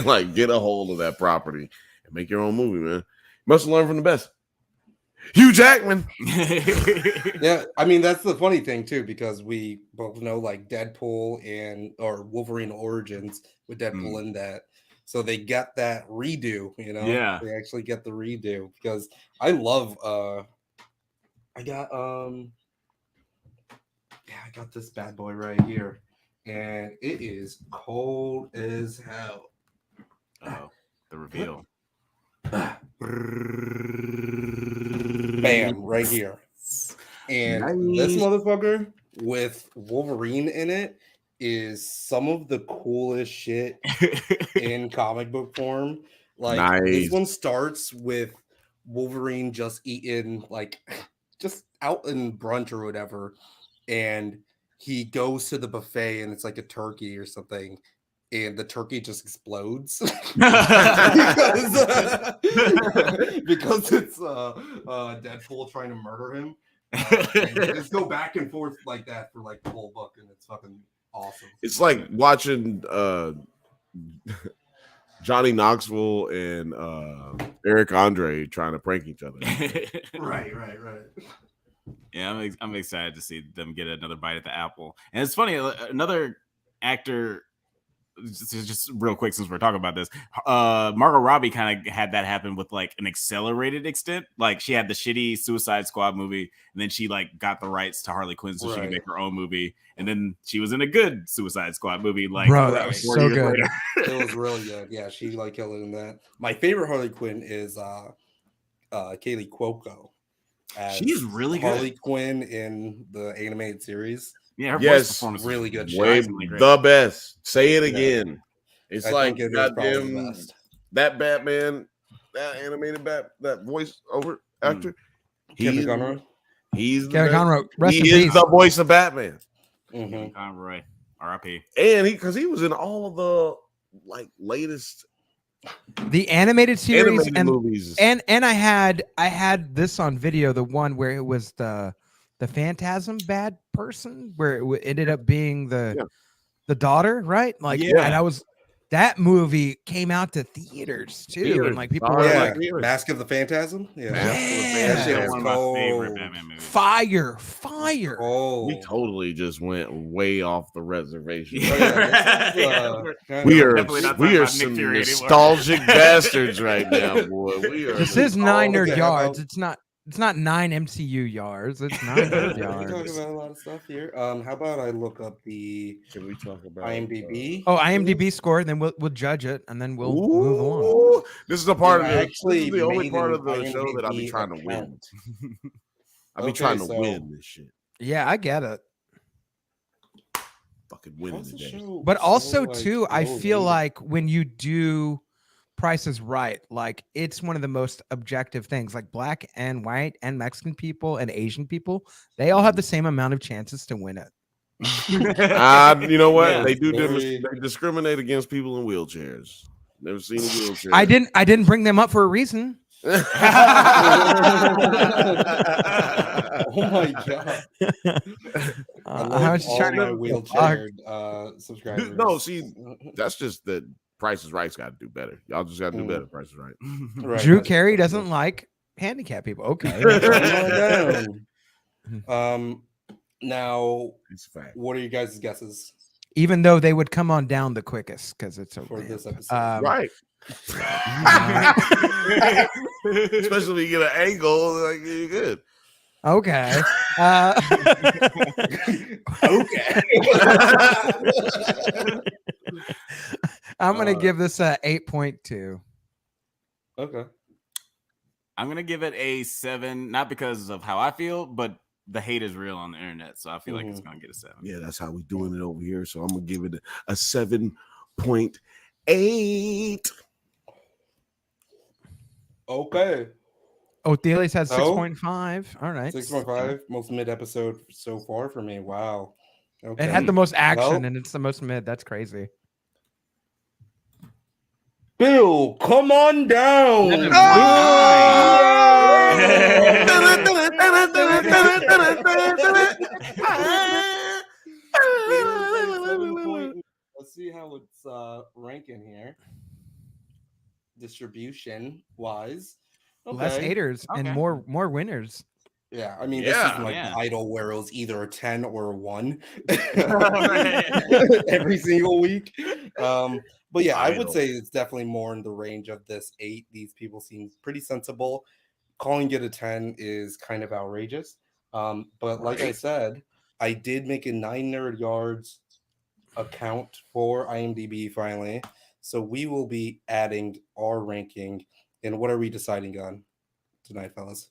[SPEAKER 2] Like get a hold of that property and make your own movie, man. You must learn from the best. Hugh Jackman.
[SPEAKER 4] Yeah, I mean that's the funny thing too, because we both know like Deadpool or Wolverine Origins with Deadpool in that. So they got that redo, you know.
[SPEAKER 3] Yeah.
[SPEAKER 4] They actually get the redo because I love I got this bad boy right here. And it is cold as hell.
[SPEAKER 3] Oh, the reveal.
[SPEAKER 4] Bam, right here. And this motherfucker with Wolverine in it is some of the coolest shit in comic book form. Like this one starts with Wolverine just eating like just out in brunch or whatever, and he goes to the buffet and it's like a turkey or something, and the turkey just explodes because it's Deadpool trying to murder him. And they just go back and forth like that for like the whole book, and it's fucking awesome.
[SPEAKER 2] It's like watching Johnny Knoxville and Eric Andre trying to prank each other.
[SPEAKER 4] Right.
[SPEAKER 3] Yeah, I'm excited to see them get another bite at the apple. And it's funny, another actor. Just real quick, since we're talking about this, Margot Robbie kind of had that happen with like an accelerated extent. Like she had the shitty Suicide Squad movie, and then she like got the rights to Harley Quinn so she could make her own movie, and then she was in a good Suicide Squad movie. Like,
[SPEAKER 1] bro, that was so good.
[SPEAKER 4] It was really good. Yeah, she like killed it in that. My favorite Harley Quinn is Kaylee Cuoco.
[SPEAKER 3] She's really good.
[SPEAKER 4] Harley Quinn in the animated series.
[SPEAKER 3] Yeah, her voice performance
[SPEAKER 4] really good.
[SPEAKER 2] The best. Say it again. It's
[SPEAKER 4] I
[SPEAKER 2] like
[SPEAKER 4] think it
[SPEAKER 2] goddamn that Batman, that animated that voice over actor.
[SPEAKER 4] Kevin Conroy.
[SPEAKER 2] He's
[SPEAKER 1] Kevin Conroy.
[SPEAKER 2] He is the voice of Batman.
[SPEAKER 3] Kevin Conroy, R.I.P.
[SPEAKER 2] And because he was in all of the like latest
[SPEAKER 1] the animated series and
[SPEAKER 2] movies.
[SPEAKER 1] And I had this on video, the one where it was the Phantasm bad person, where it ended up being the daughter, right? Like, and that movie came out to theaters too, and like people were like,
[SPEAKER 4] Mask of the Phantasm,
[SPEAKER 2] that shit was
[SPEAKER 3] one of my favorite Batman movies.
[SPEAKER 1] Fire.
[SPEAKER 2] We totally just went way off the reservation.
[SPEAKER 3] We
[SPEAKER 2] are some nostalgic bastards right now, boy.
[SPEAKER 1] This is 9 nerd yards. It's not 9 MCU yards. It's 9 nerd yards.
[SPEAKER 4] We're talking about a lot of stuff here. How about I look up the IMDb?
[SPEAKER 1] IMDb score, and then we'll judge it, and then we'll move along.
[SPEAKER 2] This is the part of
[SPEAKER 4] actually
[SPEAKER 2] the only part of the
[SPEAKER 4] IMDb
[SPEAKER 2] show that I'll be trying to win.
[SPEAKER 4] account.
[SPEAKER 2] I'll be trying to win this shit.
[SPEAKER 1] Yeah, I get it.
[SPEAKER 2] Fucking winning today.
[SPEAKER 1] But also too, I feel like when you do Price is Right, like it's one of the most objective things. Like black and white and Mexican people and Asian people, they all have the same amount of chances to win it.
[SPEAKER 2] You know what? They do they discriminate against people in wheelchairs. Never seen a wheelchair.
[SPEAKER 1] I didn't bring them up for a reason.
[SPEAKER 4] Oh my god! I love
[SPEAKER 1] I was just
[SPEAKER 4] all
[SPEAKER 1] trying
[SPEAKER 4] my
[SPEAKER 1] to
[SPEAKER 4] wheelchaired subscribers.
[SPEAKER 2] No, see, that's just that Price is Right's got to do better. Y'all just got to do better. Price is Right.
[SPEAKER 4] Right,
[SPEAKER 1] Drew
[SPEAKER 4] that's-
[SPEAKER 1] Carey doesn't like handicapped people. Okay.
[SPEAKER 4] Calm down. Now,
[SPEAKER 2] It's a fact.
[SPEAKER 4] what are you guys' guesses
[SPEAKER 1] Even though they would come on down the quickest because it's a
[SPEAKER 4] for this
[SPEAKER 1] ramp.
[SPEAKER 4] episode?
[SPEAKER 2] Right. Especially when you get an angle, like you're good.
[SPEAKER 1] Okay.
[SPEAKER 4] Okay.
[SPEAKER 1] I'm gonna give this a 8.2.
[SPEAKER 4] Okay.
[SPEAKER 3] I'm gonna give it a 7, not because of how I feel, but the hate is real on the internet, so I feel like it's gonna get a 7.
[SPEAKER 2] Yeah, that's how we doing it over here. So I'm gonna give it a 7.8.
[SPEAKER 4] Okay.
[SPEAKER 1] Othelius has
[SPEAKER 4] So?
[SPEAKER 1] 6.5. All right.
[SPEAKER 4] 6.5, most mid episode so far for me. Wow. Okay.
[SPEAKER 1] It had the most action
[SPEAKER 4] Well,
[SPEAKER 1] and it's the most mid. That's crazy.
[SPEAKER 4] Bill, come on down. 7 point. Let's see how it's ranking here. Distribution wise.
[SPEAKER 1] Less haters and more winners.
[SPEAKER 4] Yeah, I mean, this
[SPEAKER 2] Yeah,
[SPEAKER 4] isn't like
[SPEAKER 3] yeah.
[SPEAKER 4] Idol where it was either a 10 or a 1 every single week. But yeah, I would
[SPEAKER 2] Idol.
[SPEAKER 4] say it's definitely more in the range of this 8. These people seem pretty sensible. Calling it a 10 is kind of outrageous. But like I said, I did make a 9 Nerd Yards account for IMDb finally. So we will be adding our ranking. And what are we deciding on tonight, fellas?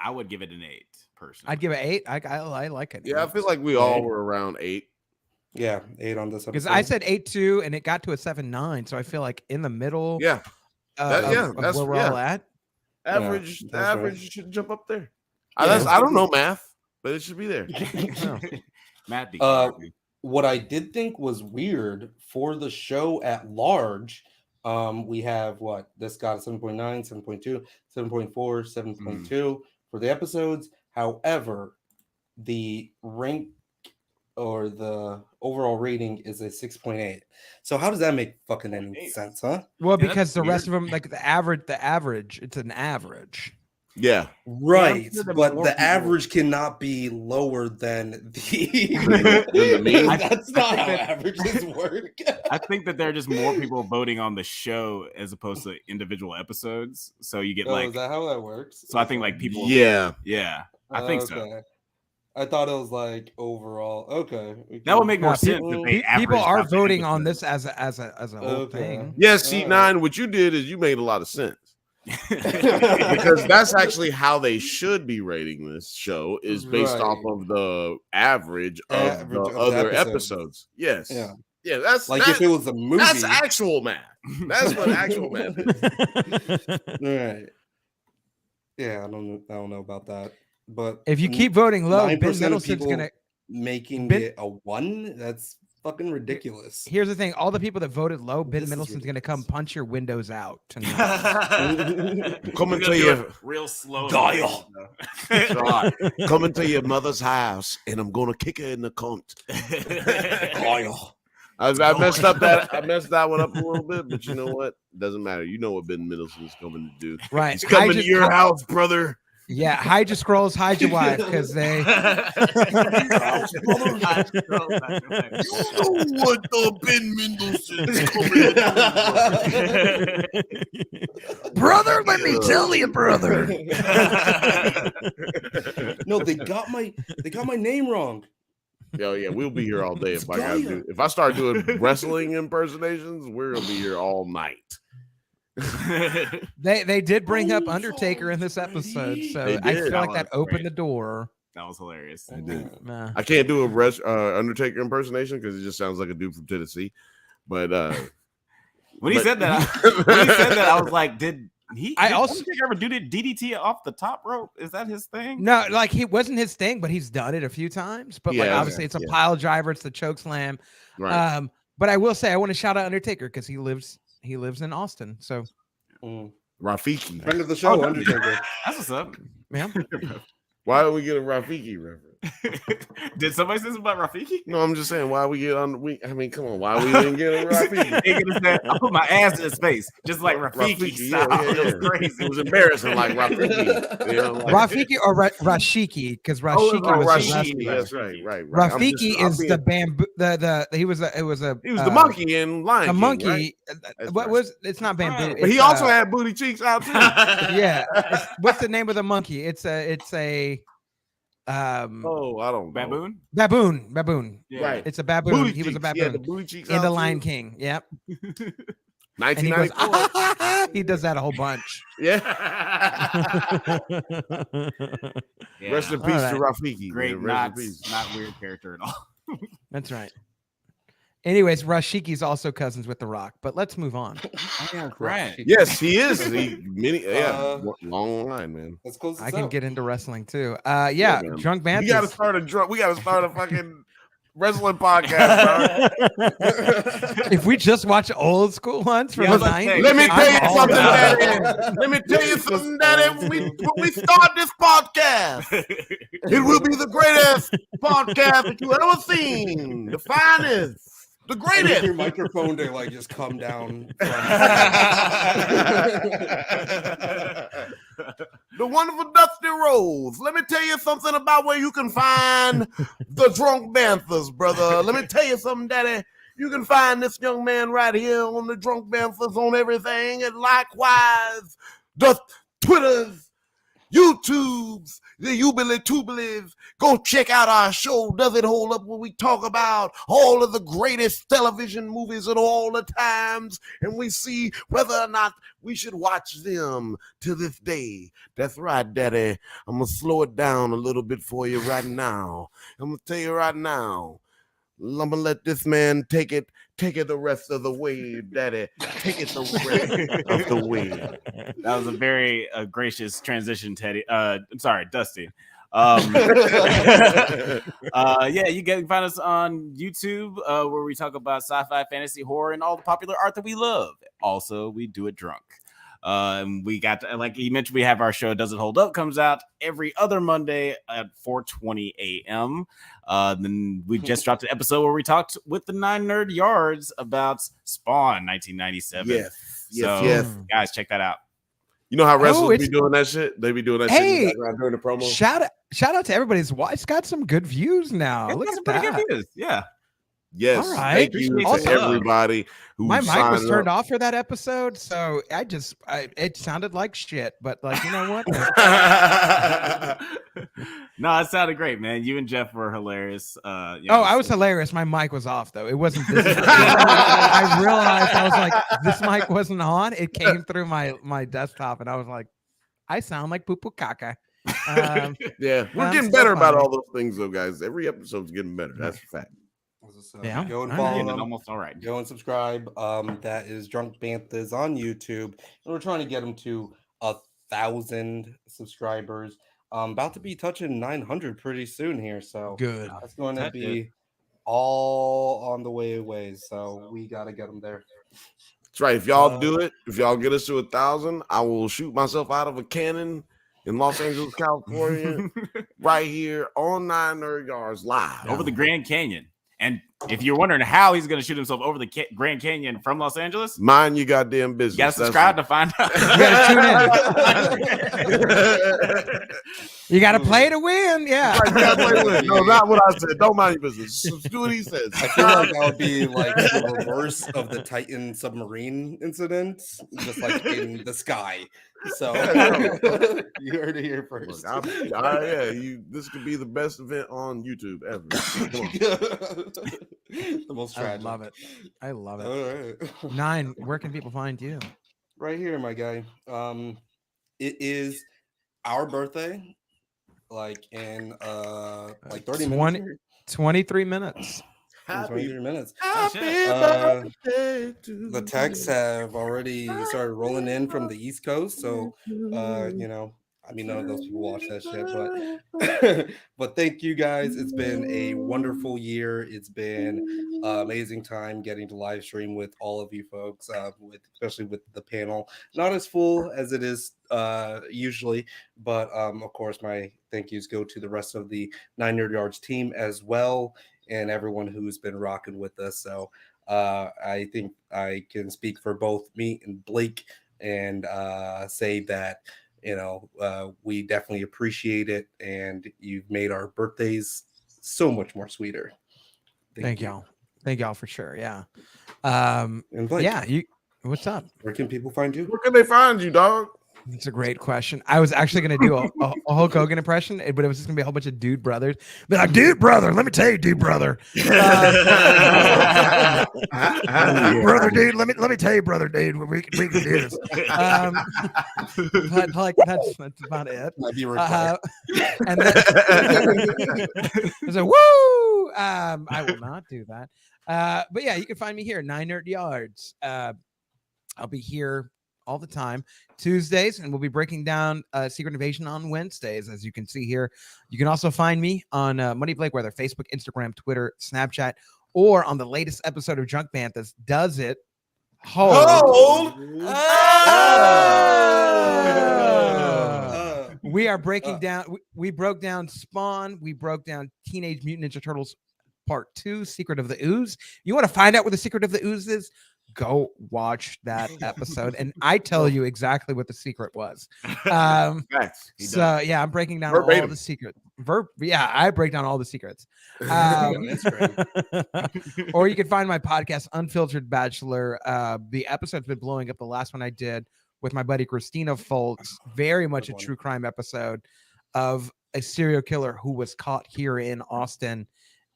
[SPEAKER 3] I would give it an 8 personally.
[SPEAKER 1] I'd give it 8. I like it.
[SPEAKER 2] Yeah, I feel like we all were around 8.
[SPEAKER 4] Yeah, 8 on this episode.
[SPEAKER 1] Because I said 8.2 and it got to a 7.9. So I feel like in the middle.
[SPEAKER 2] Yeah.
[SPEAKER 1] Of where we're all at.
[SPEAKER 2] Average,
[SPEAKER 4] that's
[SPEAKER 2] the average
[SPEAKER 4] right.
[SPEAKER 2] should jump up there.
[SPEAKER 4] Yeah.
[SPEAKER 2] I don't know math, but it should be there.
[SPEAKER 3] Matt,
[SPEAKER 4] What I did think was weird for the show at large, we have what? This got a 7.9, 7.2, 7.4, 7.2 for the episodes. However, the rank or the overall rating is a 6.8. So how does that make fucking any sense, huh?
[SPEAKER 1] Well,
[SPEAKER 3] Yeah,
[SPEAKER 1] because
[SPEAKER 3] that's
[SPEAKER 1] the rest of
[SPEAKER 3] weird.
[SPEAKER 1] them, like the average, it's an average.
[SPEAKER 2] Yeah.
[SPEAKER 4] Right,
[SPEAKER 3] sure that
[SPEAKER 4] but
[SPEAKER 3] more
[SPEAKER 4] the
[SPEAKER 3] people-
[SPEAKER 4] average cannot be lower than the.
[SPEAKER 2] The mean?
[SPEAKER 4] That's not how
[SPEAKER 3] that-
[SPEAKER 4] averages work.
[SPEAKER 3] I think that there are just more people voting on the show as opposed to individual episodes. So you get
[SPEAKER 4] Oh,
[SPEAKER 3] like,
[SPEAKER 4] is that how that works?
[SPEAKER 3] so I think like people,
[SPEAKER 2] Yeah.
[SPEAKER 3] I think so.
[SPEAKER 4] Okay. I thought it was like overall. Okay,
[SPEAKER 3] That would make more
[SPEAKER 1] Yeah,
[SPEAKER 3] sense.
[SPEAKER 1] people-
[SPEAKER 3] if they
[SPEAKER 1] People
[SPEAKER 3] averaged
[SPEAKER 1] are
[SPEAKER 3] out the
[SPEAKER 1] voting on
[SPEAKER 3] episodes.
[SPEAKER 1] this as a whole
[SPEAKER 4] Okay.
[SPEAKER 1] thing.
[SPEAKER 2] Yeah, see,
[SPEAKER 4] Alright.
[SPEAKER 2] 9, what you did is you made a lot of sense. Because that's actually how they should be rating this show is based off
[SPEAKER 4] Right.
[SPEAKER 2] of the average of
[SPEAKER 4] Average
[SPEAKER 2] the
[SPEAKER 4] of the
[SPEAKER 2] other
[SPEAKER 4] episodes.
[SPEAKER 2] episodes. Yes.
[SPEAKER 4] Yeah.
[SPEAKER 2] Yeah, that's
[SPEAKER 4] Like
[SPEAKER 2] that-
[SPEAKER 4] if it was a movie.
[SPEAKER 2] that's actual math. That's what actual math is.
[SPEAKER 4] Right. Yeah, I don't know about that, but
[SPEAKER 1] If you keep voting low, Ben
[SPEAKER 4] 9% of
[SPEAKER 1] Middleton's
[SPEAKER 4] people
[SPEAKER 1] gonna.
[SPEAKER 4] making
[SPEAKER 1] Ben-
[SPEAKER 4] it a 1. That's fucking ridiculous.
[SPEAKER 1] Here's the thing: all the people that voted low, Ben
[SPEAKER 4] This is
[SPEAKER 1] Middleton's gonna come
[SPEAKER 4] ridiculous.
[SPEAKER 1] punch your windows out tonight.
[SPEAKER 2] Come
[SPEAKER 3] We're
[SPEAKER 2] into
[SPEAKER 3] gonna do
[SPEAKER 2] your
[SPEAKER 3] it real slow.
[SPEAKER 4] Dial.
[SPEAKER 2] God, come into your mother's house and I'm gonna kick her in the cunt.
[SPEAKER 4] Kyle.
[SPEAKER 2] I messed up that I messed that one up a little bit, but you know what? Doesn't matter. You know what Ben Middleton's coming to do.
[SPEAKER 1] Right?
[SPEAKER 2] He's coming to
[SPEAKER 1] Hide
[SPEAKER 2] your house, brother.
[SPEAKER 1] Yeah, hide your scrolls, hide your wife, because they.
[SPEAKER 2] You know what Ben Mendelsohn's coming.
[SPEAKER 1] Brother, let me tell you, brother.
[SPEAKER 4] No, they got my name wrong.
[SPEAKER 2] Yo, yeah, we'll be here all day if I gotta
[SPEAKER 4] Gaia.
[SPEAKER 2] do. If I start doing wrestling impersonations, we're gonna be here all night.
[SPEAKER 1] They did bring up Undertaker in this episode, so
[SPEAKER 2] They
[SPEAKER 1] I
[SPEAKER 2] did.
[SPEAKER 1] feel like
[SPEAKER 3] That
[SPEAKER 1] that
[SPEAKER 3] was
[SPEAKER 1] opened
[SPEAKER 3] great.
[SPEAKER 1] the door.
[SPEAKER 3] That was hilarious.
[SPEAKER 2] I did.
[SPEAKER 1] Nah.
[SPEAKER 2] I can't do a Undertaker impersonation because it just sounds like a dude from Tennessee. But
[SPEAKER 3] When he
[SPEAKER 2] But-
[SPEAKER 3] said that, I was like, did Undertaker ever do the DDT off the top rope? Is that his thing?
[SPEAKER 1] No, like he wasn't his thing, but he's done it a few times. But like
[SPEAKER 2] Yeah,
[SPEAKER 1] obviously, it's a
[SPEAKER 2] yeah.
[SPEAKER 1] pile driver, it's the choke slam.
[SPEAKER 2] right.
[SPEAKER 1] But I will say I want to shout out Undertaker because he lives in Austin. So
[SPEAKER 4] Mm.
[SPEAKER 2] Rafiki.
[SPEAKER 4] Friend of the show,
[SPEAKER 3] Oh,
[SPEAKER 4] Undertaker.
[SPEAKER 3] That's what's up.
[SPEAKER 1] yeah.
[SPEAKER 2] Why did we get a Rafiki reference?
[SPEAKER 3] Did somebody say something about Rafiki?
[SPEAKER 2] No, I'm just saying why we get on. I mean, come on, why we didn't get a Rafiki?
[SPEAKER 3] I put my ass in his face, just like Rafiki style. It was crazy.
[SPEAKER 2] It was embarrassing, like Rafiki. You know, like,
[SPEAKER 1] Rafiki or Rashiki, because Rashiki was
[SPEAKER 2] Rashiki.
[SPEAKER 1] the
[SPEAKER 2] That's right.
[SPEAKER 1] Rafiki is the bamboo. He was
[SPEAKER 2] the monkey in Lion
[SPEAKER 1] the
[SPEAKER 2] King,
[SPEAKER 1] monkey.
[SPEAKER 2] right?
[SPEAKER 1] What was? It's not bamboo.
[SPEAKER 2] But he also had booty cheeks out too.
[SPEAKER 1] Yeah. What's the name of the monkey? It's a.
[SPEAKER 2] I don't know.
[SPEAKER 1] Baboon.
[SPEAKER 2] Yeah. Right.
[SPEAKER 1] It's a baboon.
[SPEAKER 2] Booty
[SPEAKER 1] he was a
[SPEAKER 2] cheeks.
[SPEAKER 1] baboon.
[SPEAKER 2] Yeah, the booty cheeks
[SPEAKER 1] in the
[SPEAKER 2] out
[SPEAKER 1] Lion
[SPEAKER 2] too.
[SPEAKER 1] King. Yep.
[SPEAKER 2] 1994.
[SPEAKER 1] He does that a whole bunch.
[SPEAKER 2] Yeah. Rest in peace to Rafiki.
[SPEAKER 3] Great,
[SPEAKER 2] man.
[SPEAKER 3] not weird character at all.
[SPEAKER 1] That's right. Anyways, Rashiki's also cousins with The Rock, but let's move on.
[SPEAKER 3] Right.
[SPEAKER 2] Yes, he is. Long line, man.
[SPEAKER 4] Let's close this
[SPEAKER 1] I can
[SPEAKER 4] out.
[SPEAKER 1] get into wrestling too. Yeah,
[SPEAKER 2] man.
[SPEAKER 1] Drunk Banthas.
[SPEAKER 2] We gotta start a fucking wrestling podcast, bro.
[SPEAKER 1] If we just watch old school ones from the 90s.
[SPEAKER 2] Let me tell you something, Daddy. Let me tell you something, Daddy. When we start this podcast, it will be the greatest podcast that you ever seen. The finest. The greatest.
[SPEAKER 4] Your microphone to like just come down.
[SPEAKER 2] The wonderful Dusty Rose. Let me tell you something about where you can find the Drunk Banthas, brother. Let me tell you something, Daddy. You can find this young man right here on the Drunk Banthas on everything, and likewise the Twitters, YouTubes, the Ubili-Tubilies. Go check out our show, Does It Hold Up, where we talk about all of the greatest television movies at all the times, and we see whether or not we should watch them to this day. That's right, Daddy. I'm going to slow it down a little bit for you right now. I'm going to tell you right now. I'm going to let this man take it the rest of the way, Daddy. Take it the rest of the way.
[SPEAKER 3] That was a very gracious transition, Teddy. I'm sorry, Dusty. Yeah, you can find us on YouTube where we talk about sci-fi, fantasy, horror, and all the popular art that we love. Also, we do it drunk. We got, like he mentioned, we have our show Does It Hold Up, comes out every other Monday at 4:20 a.m. Then we just dropped an episode where we talked with the 9 Nerd Yards about Spawn 1997. Yes. Guys, check that out.
[SPEAKER 2] You know how wrestlers be doing that shit? They be doing that shit in the background during the promo.
[SPEAKER 1] Shout out to everybody. It's got some good views now. Look at that.
[SPEAKER 3] Good views. Yeah.
[SPEAKER 2] Yes.
[SPEAKER 1] All right.
[SPEAKER 2] Thank you to everybody who
[SPEAKER 1] my mic was turned
[SPEAKER 2] up.
[SPEAKER 1] off for that episode, so it sounded like shit. But like, you know what?
[SPEAKER 3] No, it sounded great, man. You and Jeff were hilarious.
[SPEAKER 1] I was hilarious. My mic was off though. It wasn't this. I realized I was like, this mic wasn't on. It came through my desktop, and I was like, I sound like poo poo caca.
[SPEAKER 2] Yeah, we're getting better about all those things, though, guys. Every episode's getting better. That's a fact.
[SPEAKER 1] Yeah,
[SPEAKER 4] go and follow them.
[SPEAKER 3] Almost all right.
[SPEAKER 4] Go and subscribe. That is Drunk Banthas on YouTube, and we're trying to get them to 1,000 subscribers. About to be touching 900 pretty soon here, so
[SPEAKER 1] good.
[SPEAKER 4] That's going to be all on the way. So we got to get them there.
[SPEAKER 2] That's right. If y'all do it, if y'all get us to 1,000, I will shoot myself out of a cannon in Los Angeles, California, right here on 9 Nerd Yards live
[SPEAKER 3] over the Grand Canyon. And if you're wondering how he's going to shoot himself over the Grand Canyon from Los Angeles,
[SPEAKER 2] mind your goddamn business.
[SPEAKER 3] You got to subscribe to find out.
[SPEAKER 1] You got to tune in. You got to play to win. Yeah.
[SPEAKER 2] Right, play to win. No, not what I said. Don't mind your business. Just do what he says.
[SPEAKER 4] I feel like that would be like the reverse of the Titan submarine incident, just like in the sky. So you heard it here first.
[SPEAKER 2] Look, this could be the best event on YouTube ever.
[SPEAKER 4] The most tragic.
[SPEAKER 1] I love it.
[SPEAKER 4] All right.
[SPEAKER 1] 9, where can people find you?
[SPEAKER 4] Right here, my guy. It is our birthday, like in like 30 minutes.
[SPEAKER 1] 23 minutes.
[SPEAKER 4] 23 minutes.
[SPEAKER 2] Happy birthday
[SPEAKER 4] the texts have already started rolling in from the East Coast, so you know, I mean, none of those people watch that shit, but thank you guys. It's been a wonderful year. It's been amazing time getting to live stream with all of you folks, especially with the panel. Not as full as it is usually, but of course, my thank yous go to the rest of the 9 Nerd Yards team as well, and everyone who's been rocking with us. So I think I can speak for both me and Blake and say that we definitely appreciate it, and you've made our birthdays so much more sweeter.
[SPEAKER 1] Thank y'all. Thank y'all for sure. Yeah.
[SPEAKER 4] And Blake,
[SPEAKER 1] yeah. What's up?
[SPEAKER 4] Where can people find you?
[SPEAKER 2] Where can they find you, dog?
[SPEAKER 1] It's a great question. I was actually going to do a Hulk Hogan impression, but it was just going to be a whole bunch of dude brothers. But like, dude brother, let me tell you, dude brother. Brother, dude, let me tell you, brother, dude, we can do this. But like that's about it.
[SPEAKER 4] Might be required.
[SPEAKER 1] And then so woo. I will not do that. But yeah, you can find me here, 9 Nerd Yards. I'll be here all the time Tuesdays, and we'll be breaking down Secret Invasion on Wednesdays, as you can see here. You can also find me on Money Blake, whether Facebook, Instagram, Twitter, Snapchat, or on the latest episode of Drunk Banthas. Does it hold? We are breaking down. We broke down Spawn. We broke down Teenage Mutant Ninja Turtles Part 2, Secret of the Ooze. You want to find out what the Secret of the Ooze is? Go watch that episode, and I tell you exactly what the secret was. So yeah, I'm breaking down all the secrets. I break down all the secrets.
[SPEAKER 4] That's great.
[SPEAKER 1] Or you can find my podcast, Unfiltered Bachelor. The episode's been blowing up. The last one I did with my buddy Christina Foltz, very much a true crime episode of a serial killer who was caught here in Austin,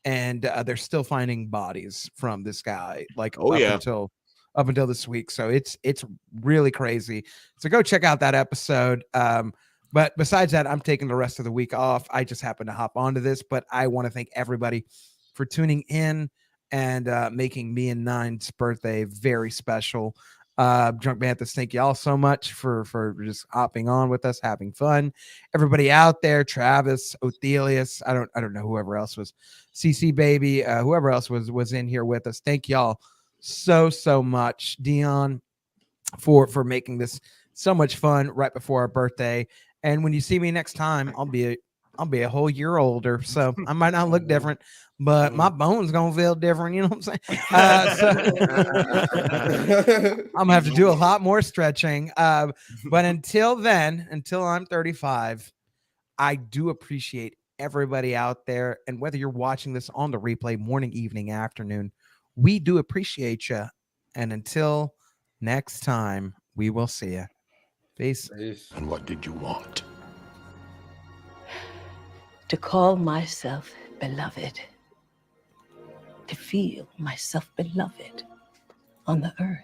[SPEAKER 1] and they're still finding bodies from this guy, like up until this week. So it's really crazy. So go check out that episode. But besides that, I'm taking the rest of the week off. I just happened to hop onto this, but I want to thank everybody for tuning in and making me and Nine's birthday very special. Drunk Banthas, thank you all so much for just hopping on with us, having fun. Everybody out there, Travis, Othelius, I don't know whoever else was, CC Baby, whoever else was in here with us. Thank y'all so much, Dion, for making this so much fun right before our birthday. And when you see me next time, I'll be a whole year older, so I might not look different, but my bones gonna feel different. You know what I'm saying? I'm gonna have to do a lot more stretching. But until then, until I'm 35, I do appreciate everybody out there, and whether you're watching this on the replay, morning, evening, afternoon, we do appreciate you. And until next time, we will see you. Peace.
[SPEAKER 11] And what did you want?
[SPEAKER 8] To call myself beloved. To feel myself beloved on the earth.